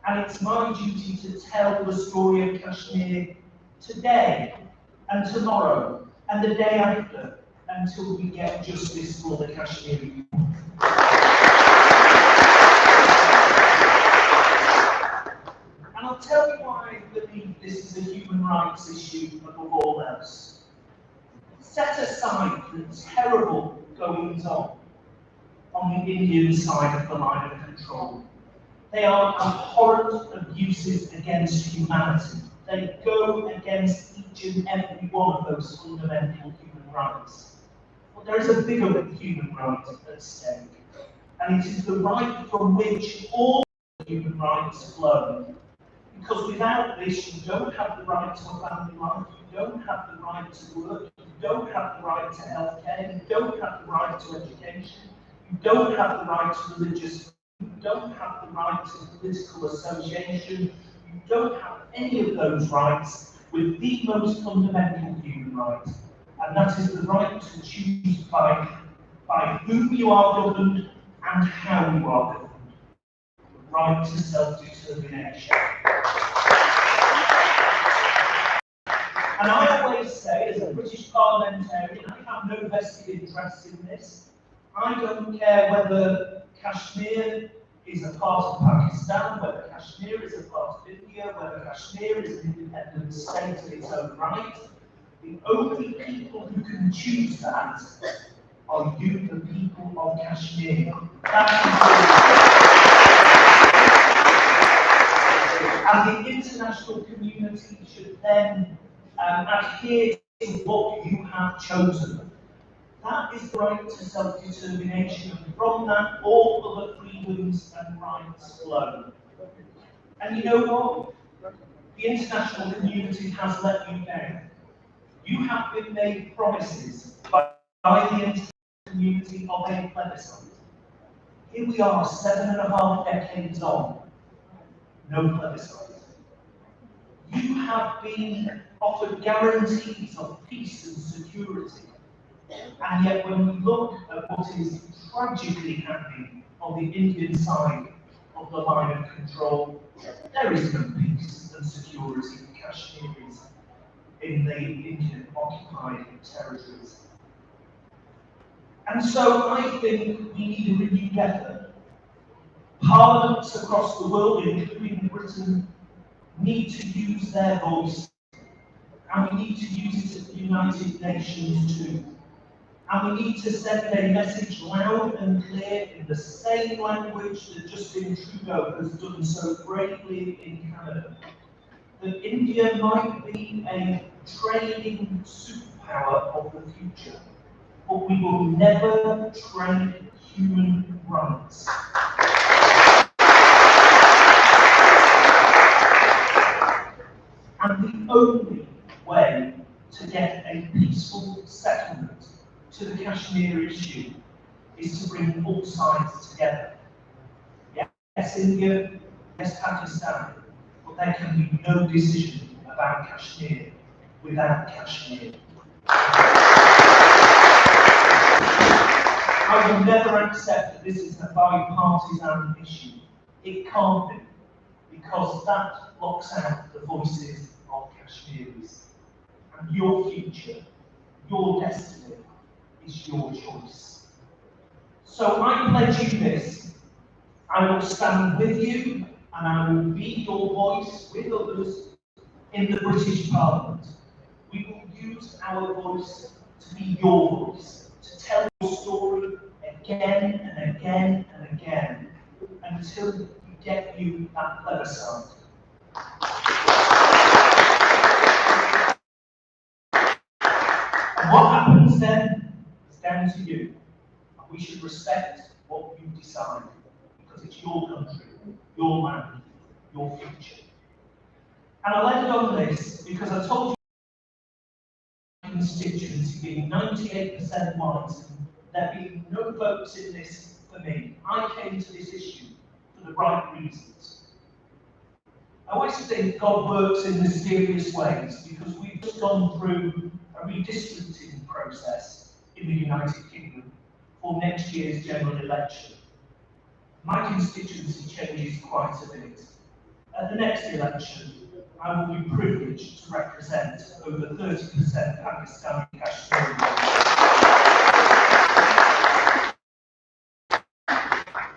And it's my duty to tell the story of Kashmir today and tomorrow and the day after until we get justice for the Kashmiri people. And I'll tell you why I believe this is a human rights issue above all else. Set aside the terrible goings on the Indian side of the line of control. They are abhorrent abuses against humanity. They go against each and every one of those fundamental human rights. But there is a bigger human right at stake, and it is the right from which all human rights flow. Because without this, you don't have the right to a family life, you don't have the right to work, you don't have the right to healthcare, you don't have the right to education, you don't have the right to religious, you don't have the right to political association, you don't have any of those rights with the most fundamental human right, and that is the right to choose by whom you are governed and how you are governed. The right to self-determination. And I always say, as a British parliamentarian, I have no vested interest in this. I don't care whether Kashmir is a part of Pakistan, whether Kashmir is a part of India, whether Kashmir is an independent state in its own right. The only people who can choose that are you, the people of Kashmir. And the international community should then adhere to what you have chosen. That is the right to self-determination, and from that all other freedoms and rights flow. And you know what? The international community has let you down. You have been made promises by the international community of a plebiscite. Here we are, 7.5 decades on, no plebiscite. You have been offered guarantees of peace and security. And yet when we look at what is tragically happening on the Indian side of the line of control, there is no peace and security for Kashmiris in the Indian occupied territories. And so I think we need a renewed effort. Parliaments across the world, including Britain, need to use their voice, and we need to use it at the United Nations too. And we need to send a message loud and clear in the same language that Justin Trudeau has done so bravely in Canada. That India might be a trading superpower of the future, but we will never trade human rights. And the only way to get a peaceful settlement to the Kashmir issue is to bring all sides together. Yes, India, yes, Pakistan, but there can be no decision about Kashmir without Kashmir. I will never accept that this is a bipartisan issue. It can't be, because that blocks out the voices of Kashmiris. And your future, your destiny, is your choice. So I pledge you this. I will stand with you, and I will be your voice with others in the British Parliament. We will use our voice to be your voice, to tell your story again and again and again, until we get you that plebiscite. And what happens then is down to you. And we should respect what you decide, because it's your country, your land, your future. And I landed on this because I told you my constituency being 98% white, there being no votes in this for me. I came to this issue for the right reasons. I always think God works in mysterious ways, because we've just gone through a redistricting process in the United Kingdom for next year's general election. My constituency changes quite a bit. At the next election, I will be privileged to represent over 30% Pakistani Kashmiris.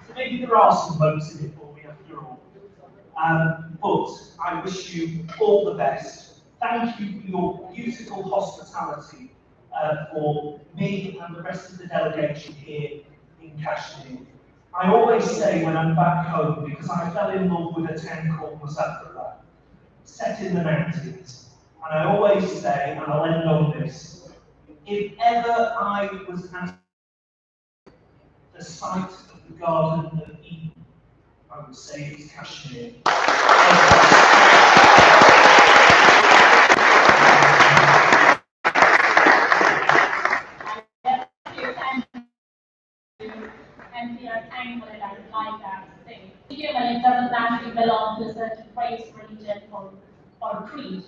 So maybe there are some votes in it for me after all. But I wish you all the best. Thank you for your beautiful hospitality for me and the rest of the delegation here in Kashmir. I always say when I'm back home, because I fell in love with a town called Muzaffarabad, set in the mountains. And I always say, and I'll end on this, if ever I was at the site of the Garden of Eden, I would say it's Kashmir. And we are thankful and I would like that to say. Even when it doesn't naturally belong to a certain race, religion, or creed.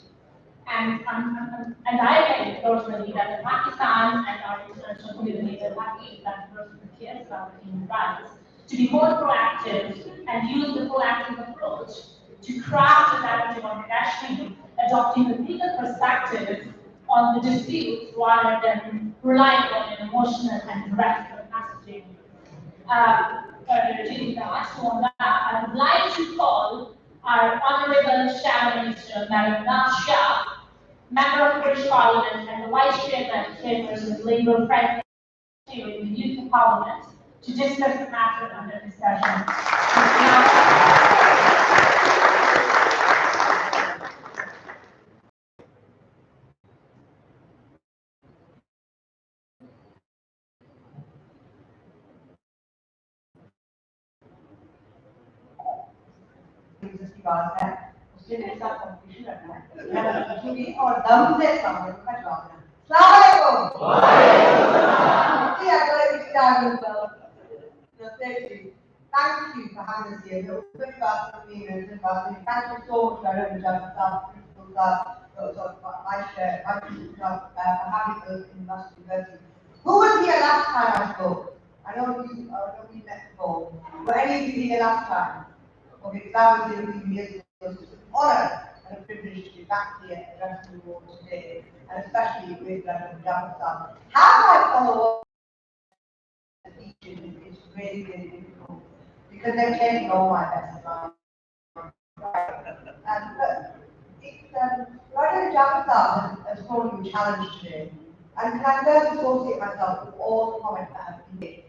And I think personally that in Pakistan and our international community are lucky that person cares about human rights to be more proactive and use the proactive approach to craft a narrative on Kashmir, adopting a legal perspective on the dispute rather than relying on an emotional and direct messaging. Taking that, so on that, I would like to call our Honourable Shadow Minister, Madam Naz Shah, Member of British Parliament and the Vice Chairperson of Labour Friendly in the Youth Parliament, to discuss the matter under discussion. की बात है उससे मेरे साथ competition रखना है मैं पूछूंगी और दम से सवाल का जवाब देना अस्सलाम वालेकुम वालेकुम thank you for having us here. It was very fast for me and thank you so much Madam Jafar Vice Chair for having us in National University. Who was here last time I spoke? I know we met before. Were any of you here last time? Okay, that was the years ago. It's an honor and a privilege to be back here addressing you all today, and especially with Jafar. How do I follow up teaching is really, really difficult because they're taking all my best advice. And Dr. Jafar has thrown you a challenge today And can I first associate myself with all the comments that have been made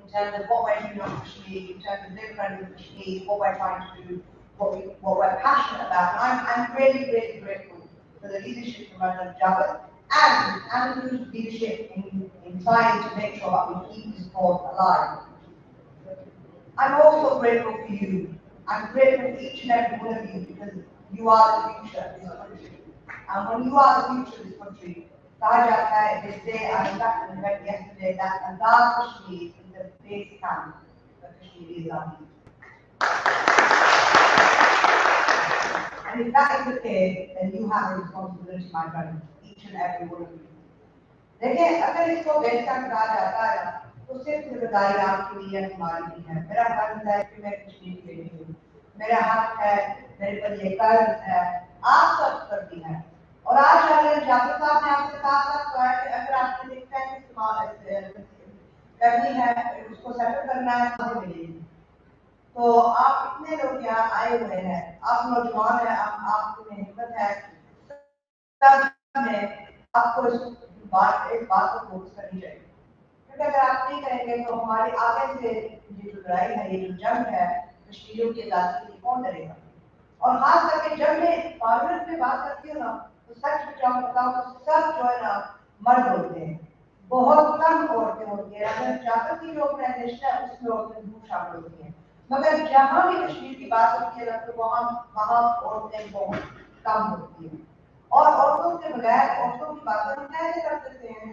in terms of what we're doing on Kashmir, in terms of different in Kashmir, what we're trying to do, what we're passionate about. And I'm really, really grateful for the leadership from Madam Jabbar and Andrew's leadership in trying to make sure that we keep this cause alive. I'm also grateful for you. I'm grateful for each and every one of you because you are the future of this country. And when you are the future of this country, they say, I read yesterday that Azad Kashmir is the base camp for Kashmiris are. And if that is the case, then you have a responsibility, my friend, each and every one of you. देखिए अगर इसको base का कहा जाता है तो सिर्फ जिम्मेदारी आपकी नहीं है, हमारी भी है। मेरा फर्ज है कि मैं कश्मीर के लिए हूँ, मेरा हक है, मेरे पर ये कर्ज है, आप सब करती हैं। और आज जाफर साहब ने आपसे साथ कहा कि अगर आपने एक टाइम इस्तेमाल करनी है, उसको सेटल करना है तो मिलेगी। तो आप इतने लोग यहाँ आए हुए हैं, आप नौजवान हैं, आप में हिम्मत है, सब में आपको एक बात को फोकस करनी चाहिए क्योंकि अगर आप नहीं करेंगे तो हमारी आगे से ये जो लड़ाई है, ये जो जंग है कश्मीरियों की आजादी के लिए कौन लड़ेगा। और खास करके जब मैं पार्लियामेंट में बात करती हूँ ना तो सच में बताऊँ तो सब जो है ना मर्द होते हैं, बहुत कम औरतें होती हैं। अगर जाकर की जो ऑर्गेनाइजेशन है उसमें औरतें जरूर शामिल होती हैं, मगर जहाँ भी कश्मीर की बात होती है तो वहाँ औरतें बहुत कम होती हैं। और औरतों के बगैर औरतों की बातें हम कैसे कर सकते हैं?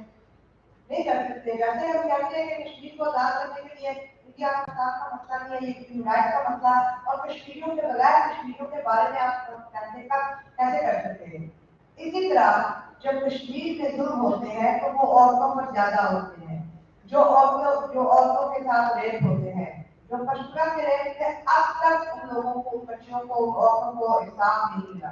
नहीं कर सकते। जैसे हम कहते हैं कि कश्मीर को आजाद करने के लिए इंडिया पाकिस्तान का मसला नहीं है, ये यूनाइट का मसला, और कश्मीरियों के बगैर कश्मीरियों के बारे में आप कैसे कर सकते हैं? इसी तरह जब कश्मीर में जुर्म होते हैं तो वो औरतों पर ज्यादा होते हैं। जो औरतों के साथ रेप होते हैं, जो पश्चिमा के रेप से अब तक उन लोगों को, बच्चियों को, औरतों को इंसाफ नहीं मिला।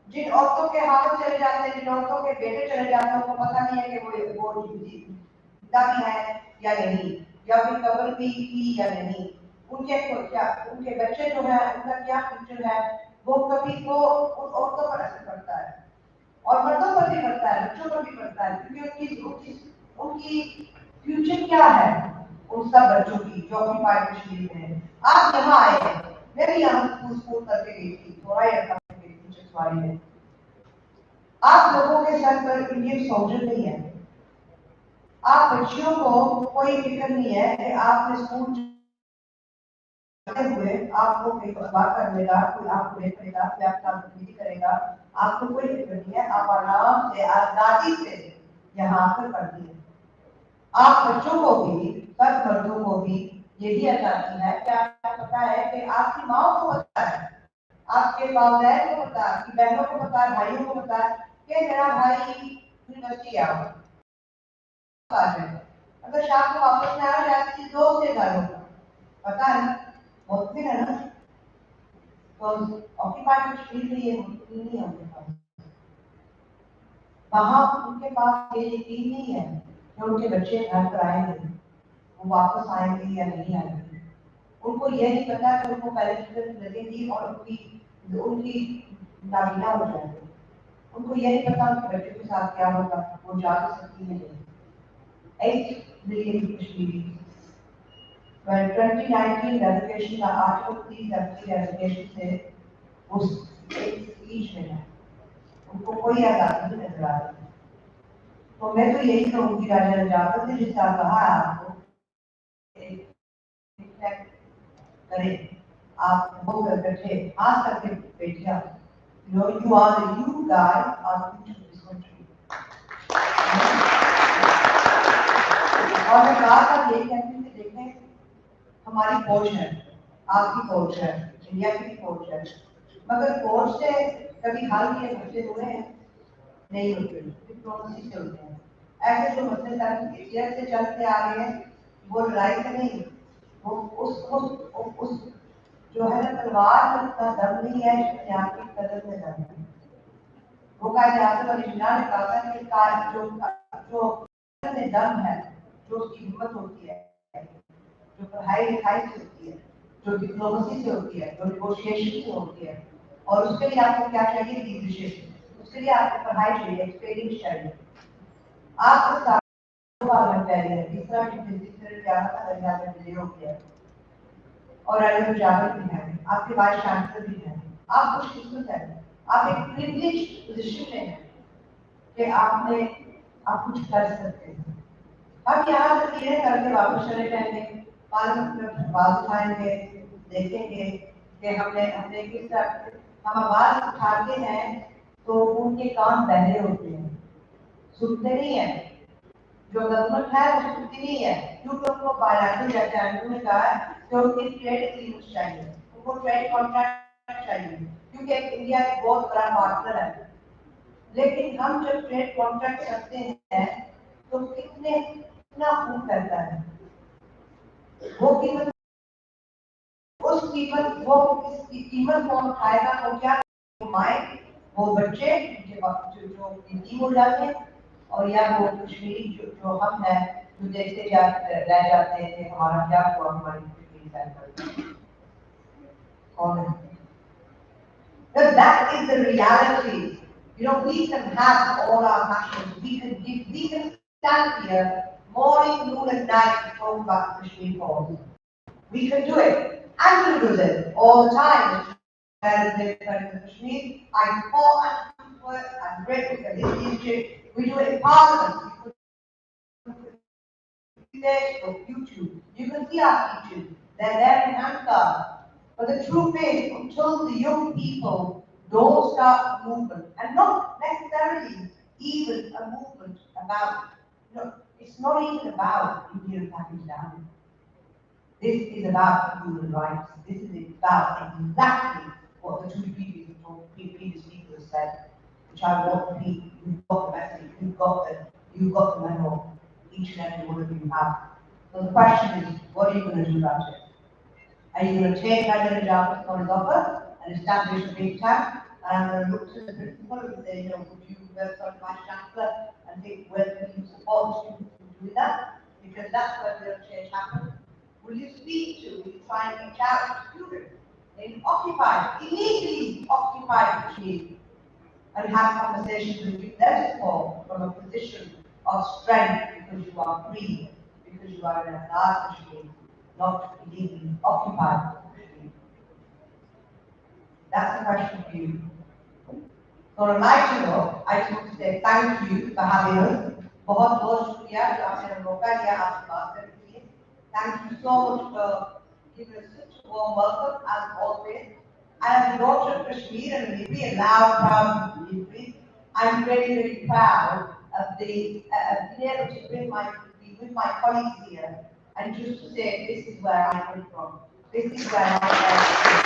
जिन औरतों के हाथ चले जाते हैं, जिन औरतों के बेटे चले जाते हैं, उनको पता नहीं है कि वो जिंदा भी है या नहीं, या फिर कब्र भी थी या नहीं, उनके बच्चे जो है उनका क्या फ्यूचर है, वो कभी वो उन औरतों पर असर पड़ता है और मर्दों पर भी पड़ता है, बच्चों पर भी पड़ता है, क्योंकि उनकी फ्यूचर क्या है उन सब बच्चों की जो ऑक्यूपाइड कश्मीर में है। आप यहाँ आए हैं, मैं भी यहाँ स्कूल करके गई थी, थोड़ा ही में आप लोगों के सर पर इंडियन सोल्जर नहीं है, आप बच्चियों को कोई फिक्र नहीं है कि आपने स्कूल जाते हुए आपको कोई अखबार कर लेगा, कोई आपको देख लेगा, कोई आपका बदतमीजी करेगा, आपको कोई फिक्र नहीं है। आप आराम से आजादी से यहाँ आकर पढ़ती है। आप बच्चों को भी, सब मर्दों को भी यही आजादी है कि आपको पता है कि आपकी माँ को पता है, आपके वालिदैन को पता है, आपकी बहनों को पता है, भाइयों को पता है कि मेरा भाई यूनिवर्सिटी गया है। अगर शाम को वापस में आ जाती है 2 से घर होगा, पता है ना, बहुत भी है ना। तो ऑक्यूपाइड कश्मीर में ये नहीं है उनके पास, वहाँ उनके पास ये यकीन नहीं है कि उनके बच्चे घर पर आएंगे, वो वापस आएंगे या नहीं आएंगे। उनको ये नहीं पता कि उनको पहले लगेगी और उनकी नाबीना हो जाएगी। उनको ये नहीं पता उनके बच्चों के साथ क्या होगा, वो जा सकती है नहीं। 8 million Kashmiris. When 2019 reservation का Article 370 reservation से उस एक स्पीच में है, उनको कोई आजादी नहीं नजर आ रही। तो मैं तो यही कहूँगी राजा जाफर ने जिस तरह कहा आपको करें, आप वो बैठे आज तक के बेटियां, you are the you guys are future of this country. और मैं बार-बार ये कहती हूँ कि देखें हमारी फौज है, आपकी फौज है, इंडिया की फौज है, मगर फौज से कभी हाल के मसले हुए हैं नहीं होते, डिप्लोमेसी से होते हैं। ऐसे जो मसले तक से चलते आ रहे हैं वो लड़ाई से नहीं, वो उस जो है ना तलवार में उतना दम नहीं है जितने आपकी कदर में दम है। वो कायदे ओरिजिनल ने कहा था कि जो में दम है, जो उसकी हिम्मत होती है, जो पढ़ाई लिखाई से होती है, जो डिप्लोमेसी से होती है, जो नेगोशिएशन से होती है, और उसके लिए आपको क्या चाहिए? लीडरशिप। उसके लिए आपको पढ़ाई चाहिए, एक्सपीरियंस चाहिए। आपके साथ पार्लियामेंट पहले है, तीसरा तीसरे ग्यारह का दर्जा में डिले हो गया और अगर जाकर भी है, आपके वाइस चांसलर भी है, आप खुशकिस्मत हैं, आप एक प्रिविलेज पोजीशन में हैं कि आप कुछ कर सकते हैं। हम यहाँ से ये करके वापस चले जाएंगे, पार्लियामेंट में आवाज उठाएंगे, देखेंगे कि हमने हमने किस तरह हम आवाज उठाते हैं तो उनके कान बहरे होते हैं, सुनते नहीं है। जो गवर्नमेंट है वो सुनती नहीं है, क्योंकि उनको बायलैटरल कहते हैं, उन्होंने कहा है कि उनके ट्रेड एग्रीमेंट चाहिए, उनको ट्रेड कॉन्ट्रैक्ट चाहिए, क्योंकि इंडिया एक बहुत बड़ा पार्टनर है। लेकिन हम जब ट्रेड कॉन्ट्रैक्ट करते हैं तो कितना खून करता है, वो कीमत उस कीमत वो इस कीमत को उठाएगा तो क्या कमाए वो बच्चे जो यतीम हो जाते हैं, और या वो कश्मीरी जो हम हैं जो देखते रह जाते हैं कि हमारा क्या हुआ हमारी कश्मीरी फैमिली कौन है। But that is the reality. You know, we can have all our passions. We can stand here morning, noon, and night to talk about Kashmir cause. We can do it. I'm going to do this all the time. As the President of Kashmir, I fought and for it. I'm grateful for his leadership. We do it in Parliament. For YouTube. You can see our teachers. They're there in Hansard. But the truth is, until the young people don't start a movement, and not necessarily even a movement about, it's not even about India and Pakistan. This is about human rights. This is about exactly what the two previous speakers said, which I want to repeat. You've got the message, you've got the memo, each and every one of you have. So the question is, what are you going to do about it? Are you going to take Nigeria Jaffa on his offer and establish a big tank? And I'm going to look to the principal and say, would you work on Vice Chancellor and think whether you support students in doing that? Because that's where real change happens. Will you speak to, will you try and reach out to students in occupied, illegally occupied Kashmir and have conversations with you their support from a position of strength because you are free, because you are in a large Kashmir, not illegally occupied Kashmir. That's the question for you. So on a lighter note, I just want to say thank you for having us. बहुत बहुत शुक्रिया जो आपने मौका दिया आपसे बात करने के लिए. Thank you so much for giving us such a warm welcome as always. I am the daughter of Kashmir and Libri, a loud, proud Libri. I'm very, very proud of being able to be with my colleagues here and just to say this is where I come from. This is where I am.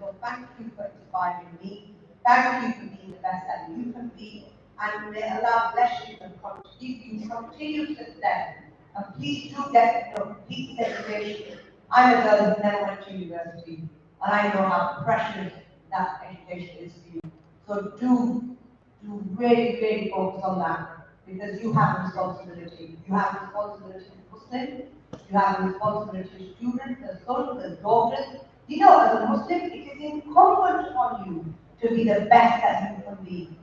So thank you for inspiring me. Thank you for being the best that you can be. And may Allah bless you and give you continued success. And please do get complete education. I'm a girl who never went to university. And I know how precious that education is for you. So do really, really focus on that. Because you have a responsibility. You have a responsibility to Muslims. You have a responsibility to students, as sons, as daughters. You know, as a Muslim, it is incumbent on you to be the best that you can be.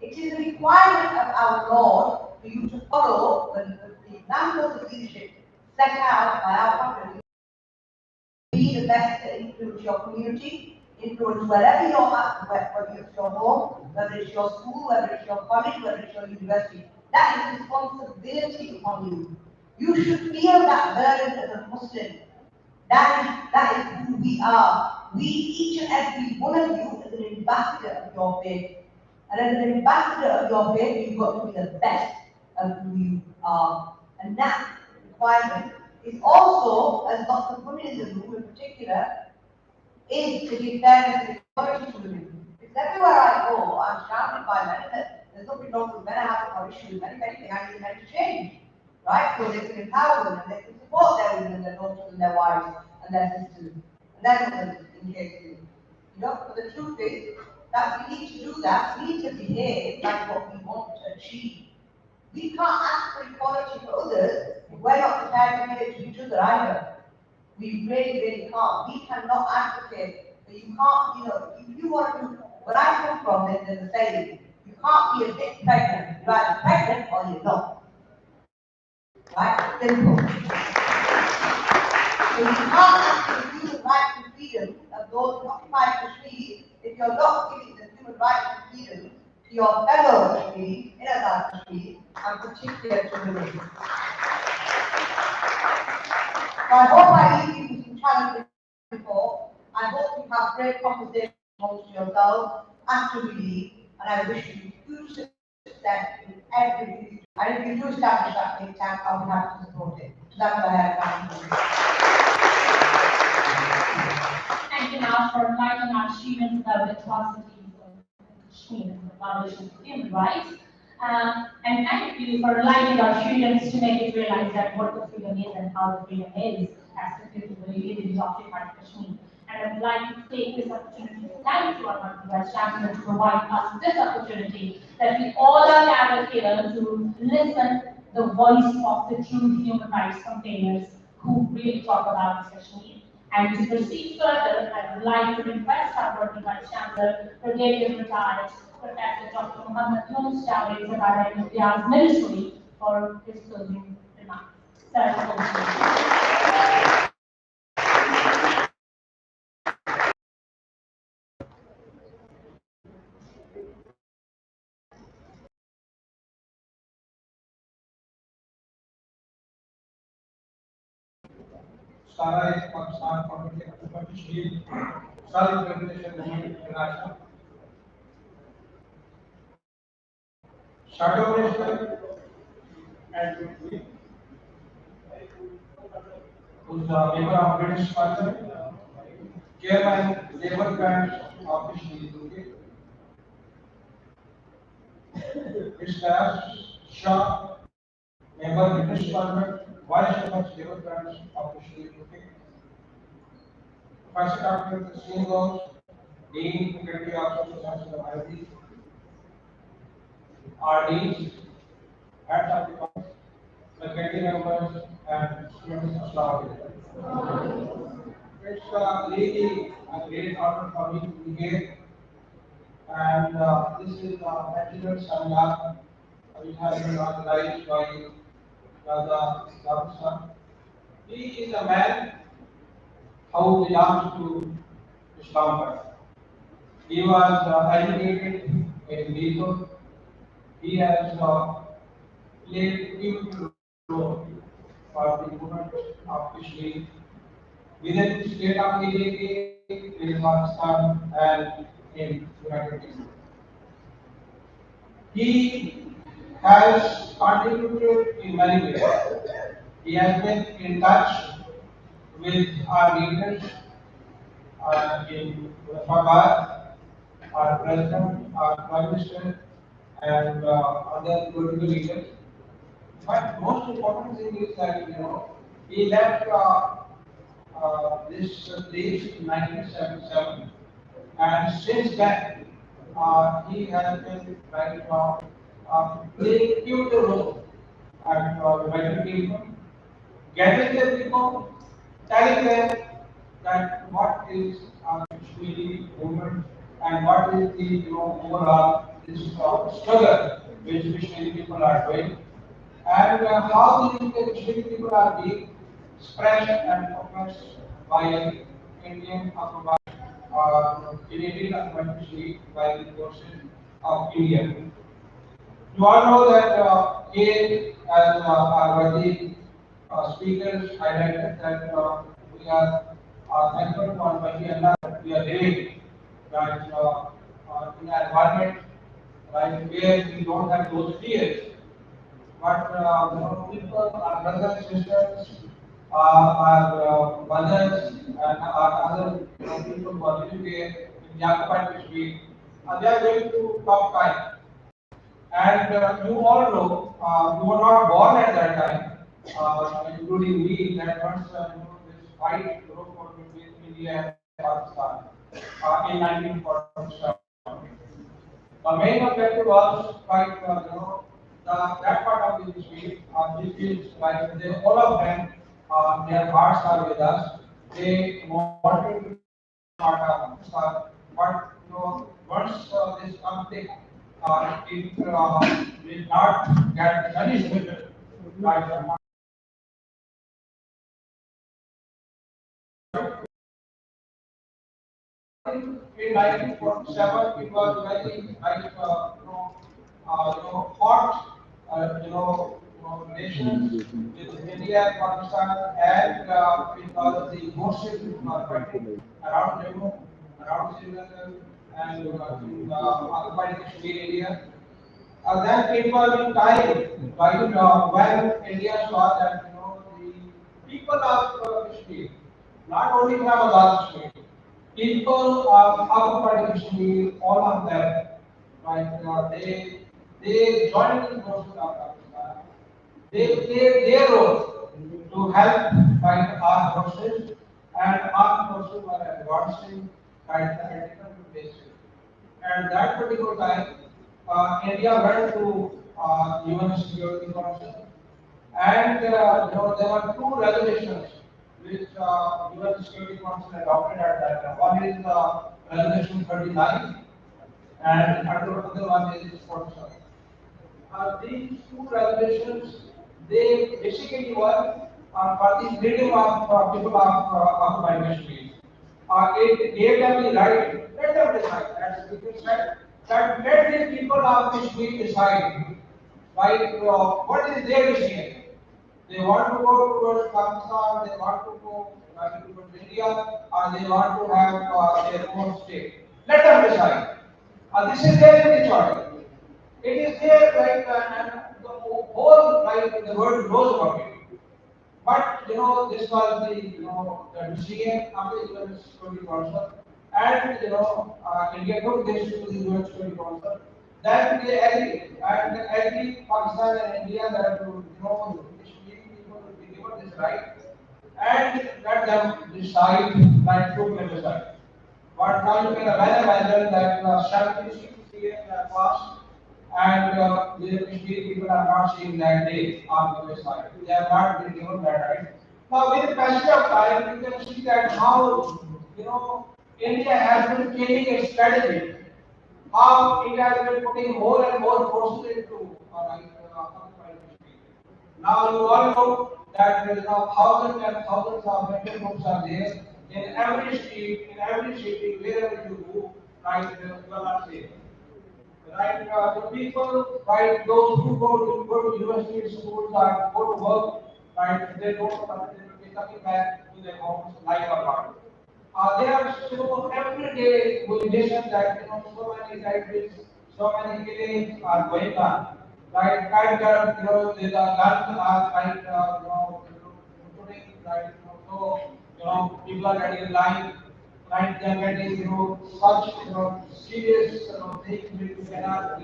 It is a requirement of our Lord for you to follow the examples of leadership set out by our Prophet. Be the best to influence your community, influence wherever you're at, whether it's your home, whether it's your school, whether it's your college, whether it's your university. That is responsibility upon you. You should feel that burden as a Muslim. That is who we are. We, each and every one of you, is an ambassador of your faith. And as an ambassador of your faith, you've got to be the best of who you are. And that requirement is also, as Dr. Punin in the room in particular, is to give fairness and equality to women. Because everywhere I go, I'm surrounded by men. There's nothing wrong with men. I have no issue with men. If anything, I need men to change. Right? So they can empower women, they can support their women and their daughters and their wives and their sisters. And that's what in case you know, but the truth is that we need to do that. We need to behave like what we want to achieve. We can't ask for equality for others if we're not prepared to give it to each other either. We really, really can't. We cannot advocate for But you can't, if you want to, where I come from, there's a saying, you can't be a bit pregnant. You're either pregnant or you're not. Right? Simple. So you can't actually do the right to freedom of those who occupy Kashmir if you're not giving the human right to freedom to your fellow Kashmiri in Azad Kashmir and particularly to women. So I hope I leave you with some challenges before. I hope you have great conversations amongst yourselves after we leave, and I wish you huge success in everything you do. And if you do establish that think tank, I'll be happy to support it. So that's what I have. Thank you now for enlightening our students about the atrocities of Kashmir and the violation of human rights. And thank you for enlightening our students to make it realize that what the freedom is and how the freedom is as compared to the illegally occupied Kashmir. And I would like to take this opportunity to thank you, our Vice Chancellor, to provide us this opportunity that we all are gathered here to listen the voice of the true human rights campaigners who really talk about Kashmir. And to proceed further, I would like to request our working Vice Chancellor, Brigadier Retired Professor Dr. Muhammad Yunus Javed, Secretary of India's Ministry, for his closing remarks. Sir, over to you. सारा एक Pakistan community अक्टूबर कश्मीर सारी presentation नहीं international shadow minister and who's a member of British Parliament, chairman Labour Branch of Kashmir UK, Mr. Shah, member British Parliament, vice chairman Labour Branch of Kashmir UK, Professor Dr. Singh, Dean, Faculty of Social Sciences and Humanities, RDs, heads of departments, faculty members, and students. Assalamu alaikum. It's really a great honor for me to be here, and this is the bachelor seminar which has been organized by Raja Zabusa. He is a man who belongs to Islam. He was educated in Legal. He has played a pivotal role for the movement of Kashmir within the state of India, in Pakistan, and in United Kingdom. He has contributed in many ways. He has been in touch with our leaders in Muzaffarabad, our president, our prime minister, and other political leaders. But most important thing is that he left this place in 1977, and since then he has been right now playing a pivotal role at uniting people, gathering the people, telling them that what is our Kashmiri movement and what is the overall this struggle which Kashmiri people are doing, and how the Kashmiri people are being suppressed and oppressed by Indian occupied Canadian occupied Kashmir by the forces of India. You all know that here, as our worthy speakers highlighted, that we are thankful for Almighty Allah that we are living that in an environment right where we don't have those fears. But people, our brothers and sisters, our mothers, and our other people who are living here in the occupied Kashmir, they are going through tough time. And you all know, you were not born at that time, including me, that once this fight broke out between India and Pakistan in 1947. The main objective was quite, that part of the history, this is like they, all of them, their hearts are with us. They wanted part of Pakistan. But once this conflict it will not get any solution, right? In 1947, it was very hot, relations with India, Pakistan, and it was the Muslim fighting around Jammu, around Srinagar, and in occupied Kashmir area. Then it was in time, right, when India saw that the people of Kashmir, not only from Azad Kashmir, people of occupied Kashmir, all of them, right, they joined in forces of Pakistan. They played their role to help right armed forces, and armed forces were advancing right the different bases. At that particular time, India went to UN Security Council, and there were two resolutions which UN Security Council adopted at that time. One is Resolution 39, and another one is 47. These two resolutions, they basically were for the freedom of people of occupied Kashmir. It gave them the right, let them decide. As Speaker said, that let the people of Kashmir decide, right? What is their decision? They want to go towards Pakistan, they want to go towards India, or they want to have their own state. Let them decide. This is their choice. It is there, like, and the whole, like, the world knows about it. But this was the the decision of the UN Security Council, and India took this to the UN Security Council. Then they agreed, and agreed Pakistan and India that Kashmiri people will be given this right, and let them decide like two will decide. But now you can well imagine that 76 years have passed, and the Kashmiri people are not seeing that day on the side. They have not been given that right. Now, with the passage of time, you can see that how India has been changing its strategy. How India has been putting more and more forces into occupied Kashmir. Now you all know that thousands and thousands of military groups are there in every street, in every city, wherever you go, right, you are not safe. Right, the people, right, those who go to university schools or go to work, right, they don't know they will be coming back to their homes like or not. There are so every day we listen that so many tragedies, so many killings are going on. Right, and the guns are right, putting right, so people are getting lying, right? They are getting such serious things which we cannot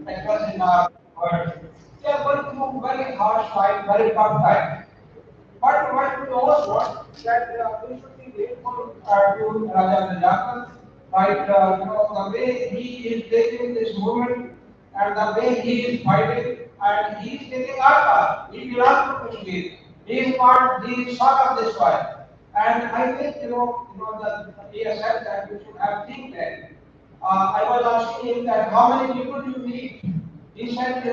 express in our words. They are going through very harsh time, very tough time. But what we also want that we should be grateful to Raja Rajakar, right? The way he is taking this movement and the way he is fighting, and he is taking our part. He belongs to Kashmir. He is part, he is son of this soil. And I think that he has said that we should have think tank. I was asking him that how many people do you need? He said,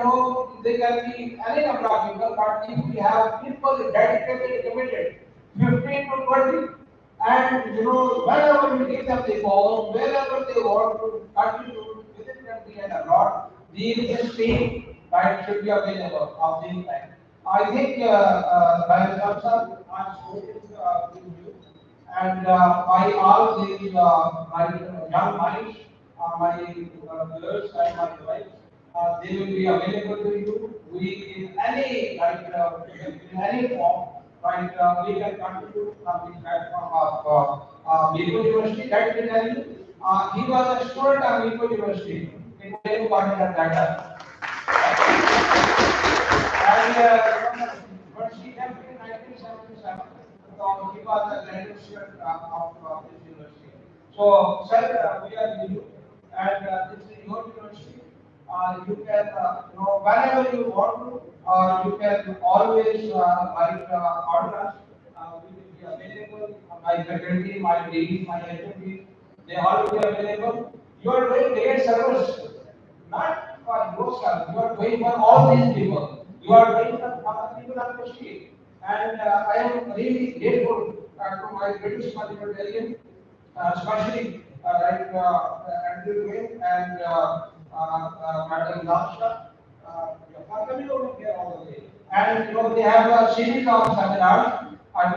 they can be any number of people, but if we have people dedicated, committed, 15 to 20, and whenever we give them the phone, wherever they want to contribute within the country and abroad, the team right should be available of this time. I think, Rajasthan sir, I'm spoken with you, and by all these my young minds, my girls and my wives, they will be available to you. We in any in any form, right? We can contribute from the platform of Maple University. Let me tell you, he was a student of Maple University. It was very important at that time. And but she left in 1977. So he was a graduate student of this university. So, sir, we are with you, and this is your university. You can, whenever you want to, you can always write order us. We will be available. my faculty, my deans, my HODs, they all will be available. You are doing great service, not for yourself. You are doing for all these people. You are doing for the people of Kashmir. And I am really grateful to my British parliamentarian, especially Andrew Wayne and Madam Lasha. For coming over here all the way. And they have a series of seminars.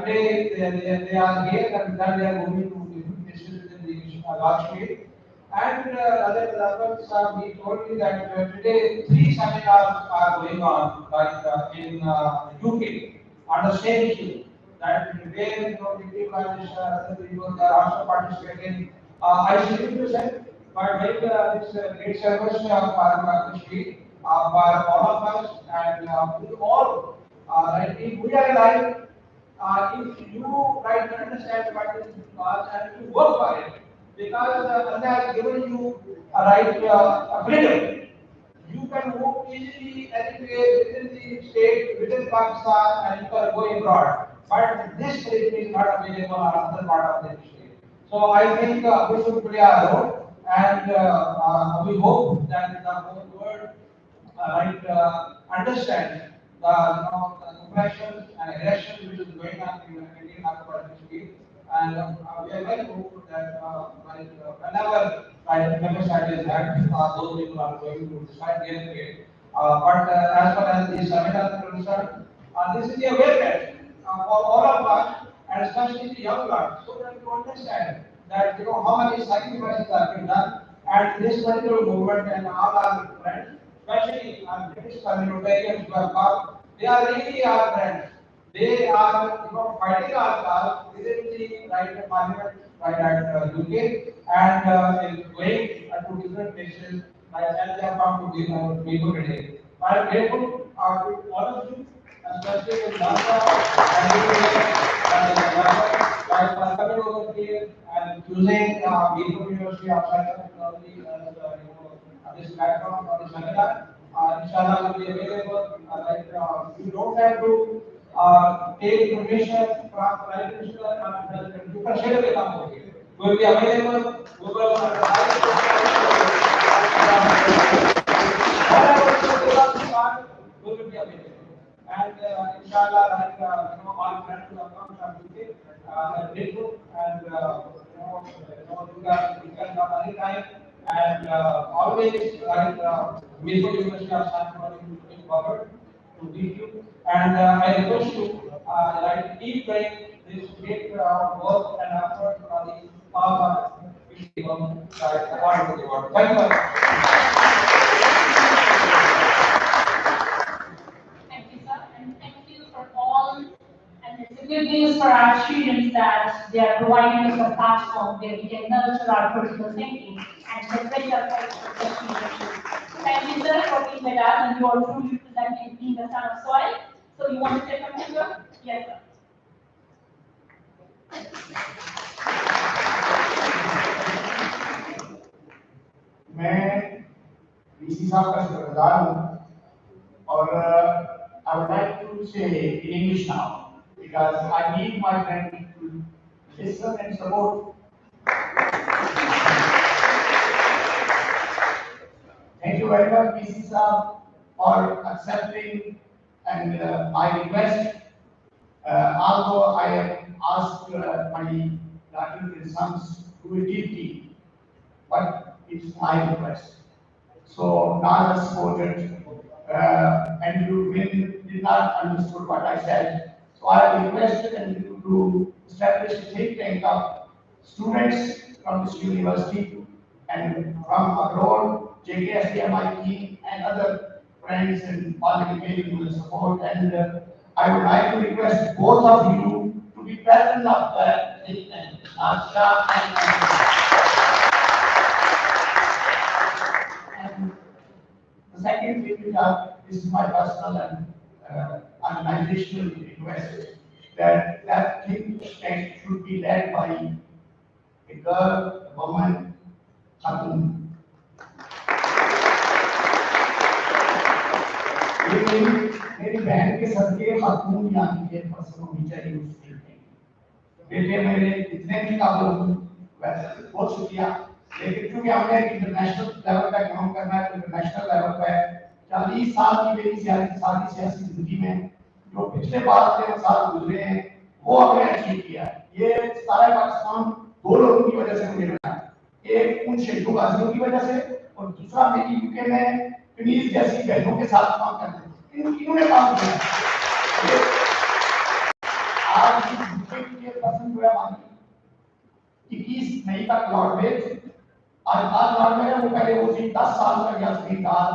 Today they are here and then they are moving to different places within the Kashmir. And other we told me that today 3 seminars are going on in UK on the same issue. That where the people other people are also participating. I simply but make this great service for Kashmir, for all of us, and we all, if we are alive, if you understand what is cause and you work for it, because Allah has given you a freedom. You can move easily anywhere within the state, within Pakistan, and you can go abroad. But this freedom is not available on other part of the state. So I think we should play our role, and we hope that the whole world understand the oppressions and aggression which is going on in the Indian Kashmir. And we are very hopeful that whenever genocide is happening, those people are going to decide their fate. But as far as the seminar is concerned, this is the awareness for all of us, and especially the young ones, so that you understand that how many sacrifices have been done, and this particular movement and all our friends, especially our British parliamentarians who have come, they are really our friends. They are fighting our cause within the parliament at UK and going to different places as they have come to be people today. I am grateful to all of you, especially with Nasa and coming over here and choosing People University of Science and Technology as this platform for the seminar. Inshallah will be available. You don't have to take information from private minister and you can share the company. We will be available. We will we will be available. And inshallah, all friends who have come from UK are grateful and you can come anytime. And always People University of Science and looking forward to meet you. And I request you keep doing this great work and effort for the power of people around the world. Thank you very much. Thank you, sir, and thank you for all. And it's a good news for our students that they are providing us a platform where we can nurture our critical thinking and separate ourselves from the students. Thank you, sir, for being with us, and you are truly representing being the son of soil. So you want to say something, sir? Yes, sir. मैं DC साहब का शुक्रगुजार हूँ और I would like to say in English now because I need my friend to listen and support. Thank you very much, DC Saab, for accepting and my request. Although I have asked my daughters and sons to do a deep, but it's my request. So Nara supported, and you did not understood what I said. So I requested and to establish a think tank of students from this university and from abroad, JKSDMI team and other friends and parliamentarians who will support. And I would like to request both of you to be present of the think tank. And the second thing is this is my personal and organizational request that think tank should be led by a girl, a woman, Khatun. मेरी बहन के सदके खातून यहाँ की person होनी चाहिए उस think tank. बेटे मेरे जितने भी काबिल हूँ वैसे बहुत शुक्रिया। लेकिन क्योंकि हमने इंटरनेशनल लेवल पे काम करना है, इंटरनेशनल लेवल पे 40 साल की मेरी सारी सियासी जिंदगी में जो पिछले 12-13 साल गुजरे हैं वो हमने अचीव किया है। ये सारा पाकिस्तान 2 लोगों की वजह से मुझे मिला है, एक उन शहीदों गाजियों की वजह से और दूसरा मेरी यूके में कनीज जैसी बहनों के साथ काम करते हैं, इन्होंने काम किया है। आज यूके की ये पर्सन जो है हमारी 21 मई तक लॉर्ड में आज लॉर्ड में वो पहले वो थी 10 साल तक या उसके बाद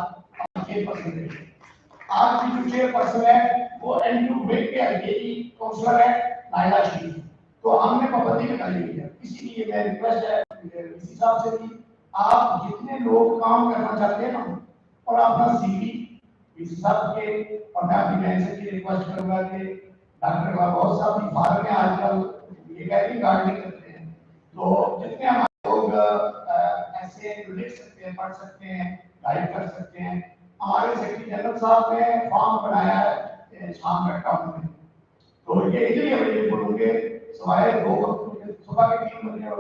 6% रही। आज की जो चेयरपर्सन है वो एनयू वेट के अगेरी काउंसलर है नायला शरीफ। तो हमने पाबंदी निकाली हुई है, इसीलिए मेरा रिक्वेस्ट है इसी हिसाब से कि आप जितने लोग काम करना चाहते हैं ना और अपना सीवी इस सब के और मैं अपनी बहन से रिक्वेस्ट करूंगा कि डॉक्टर बाबू साहब भी भारत में आजकल ये कहती गार्डनिंग करते हैं, तो जितने हमारे लोग ऐसे लिख सकते हैं, पढ़ सकते हैं, गाइड कर सकते हैं। हमारे सेक्रेटरी जनरल साहब ने फॉर्म बनाया है शाम में टाउन में, तो ये इजीली अवेलेबल होंगे, सवाए 2 वक्त सुबह के 3 बजे और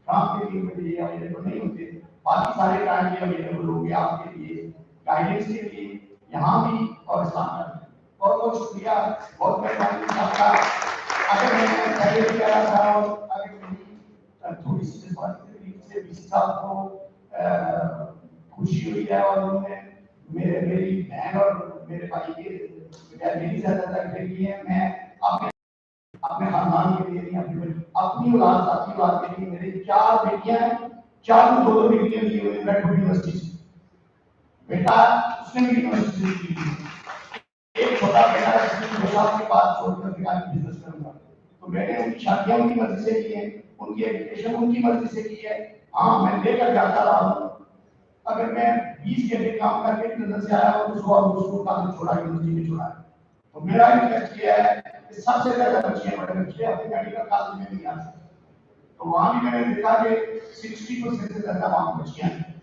शाम के 3 बजे ये अवेलेबल नहीं होते, बाकी सारे टाइम ये अवेलेबल होंगे आपके लिए गाइडेंस के लिए यहाँ भी और इस्लामाबाद में। बहुत बहुत शुक्रिया, बहुत मेहरबानी आपका। अगर मैं पहले भी कह रहा था और अगर मेरी थोड़ी सी जज्बाती से बीसी साहब को खुशी हुई है और उन्होंने मेरी बहन और मेरे भाई के मेरी ज्यादा की है, मैं अपने खानदान के लिए नहीं, अपनी औलाद साथी औलाद के लिए मेरी 4 बेटियां हैं, 4 2 बेटियां दी हुई रेडवुड यूनिवर्सिटी से। बेटा उसने भी यूनिवर्सिटी से की, एक छोटा बेटा है जिसने 2 साल के बाद छोड़कर फिर आगे बिजनेस करूंगा। तो मैंने उनकी शादियां उनकी मर्जी से की है, उनकी एजुकेशन उनकी मर्जी से की है। हाँ मैं लेकर जाता रहा हूँ, अगर मैं 20 घंटे काम करके नजर से आया हूँ तो सुबह उसको काम छोड़ा यूनिवर्सिटी में छोड़ा है। तो मेरा इंटरेस्ट ये है कि सबसे ज्यादा बच्चे बड़े बच्चे अपने मेडिकल कॉलेज में नहीं आ सकते, तो वहां भी मैंने देखा कि 60% से ज्यादा वहां बच्चियां हैं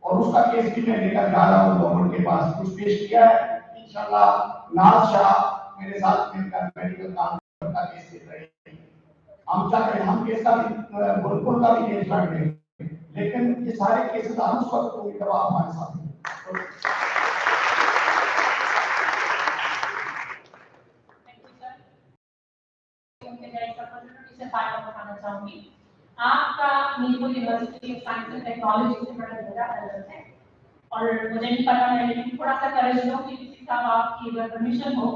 और उसका केस भी मैं लेकर जा रहा हूँ गवर्नमेंट के पास, कुछ पेश किया है इंशाल्लाह। नाज शाह मेरे साथ मिलकर मेडिकल कॉलेज का केस ले रहे हैं, हम चाहते हैं हम केस का भी गोलपुर का भी केस लड़ रहे हैं, लेकिन ये सारे केसेस हम उस वक्त होंगे जब आप हमारे साथ हैं। आपका Neelpur university of science and technology से बड़ा गहरा ताल्लुक है और मुझे नहीं पता है लेकिन थोड़ा सा कर्ज लो कि किसी साहब आपकी अगर परमिशन हो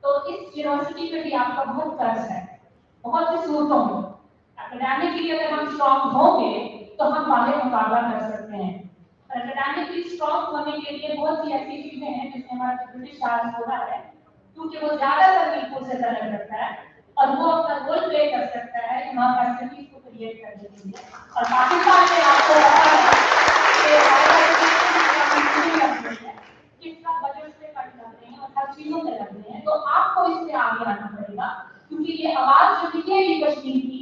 तो इस यूनिवर्सिटी पे भी आपका बहुत कर्ज है, बहुत सी सूरतों में एकेडमिकली अगर हम स्ट्रॉन्ग होंगे तो हम आगे मुकाबला कर सकते हैं। और एकेडमिकली स्ट्रॉन्ग होने के लिए बहुत सी ऐसी चीजें हैं जिसमें हमारा ब्रिटिश राज होना है, क्योंकि वो ज्यादातर नीलपुर से तलब रखता है और वो अपना रोल प्ले कर सकता है यहाँ फैसिलिटीज को क्रिएट करने के लिए। और पाकिस्तान में आपको पता है कि कितना बजट से कट लग रहे हैं और हर चीजों से लग रहे हैं, तो आपको इससे आगे आना पड़ेगा, क्योंकि ये आवाज जो निकलेगी कश्मीर की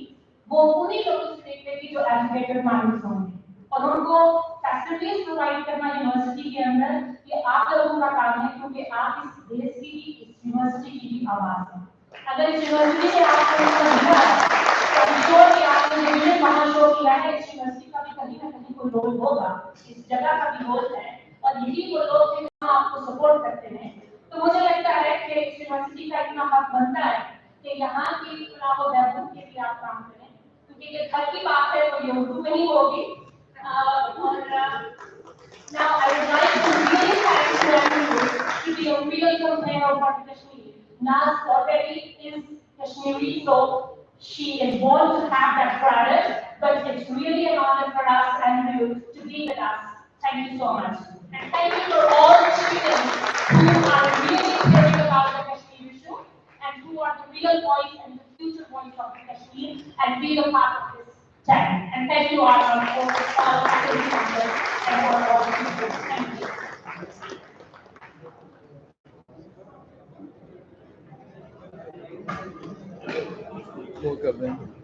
वो उन्हीं लोगों से निकलेगी जो एजुकेटेड माइंड्स होंगे और उनको फैसिलिटीज प्रोवाइड करना यूनिवर्सिटी के अंदर ये आप लोगों का काम है, क्योंकि आप इस देश की भी इस यूनिवर्सिटी की भी आवाज है। अगर इस यूनिवर्सिटी से आपको मिला है तो इंश्योर कि आपने विजन महाशो किया है, इस यूनिवर्सिटी का भी कहीं ना कहीं कोई रोल होगा, इस जगह का भी रोल है और यही वो लोग हैं जो आपको सपोर्ट करते हैं। तो मुझे लगता है कि इस यूनिवर्सिटी का इतना हक बनता है कि यहाँ की इस्लाम और डेवलप के लिए आप काम करें, क्योंकि ये घर की बात है तो ये उर्दू में ही होगी। और now I would like to really thank you to be a real campaigner for Kashmir. Naz already is Kashmiri, so she is born to have that credit, but it's really an honor for us and you to be with us. Thank you so much. And thank you for all the students who are really caring about the Kashmir issue and who are the real voice and the future voice of Kashmir and be a part of this time. And thank you all for all faculty members and for all the students. Thank you. वो कर रहे हैं।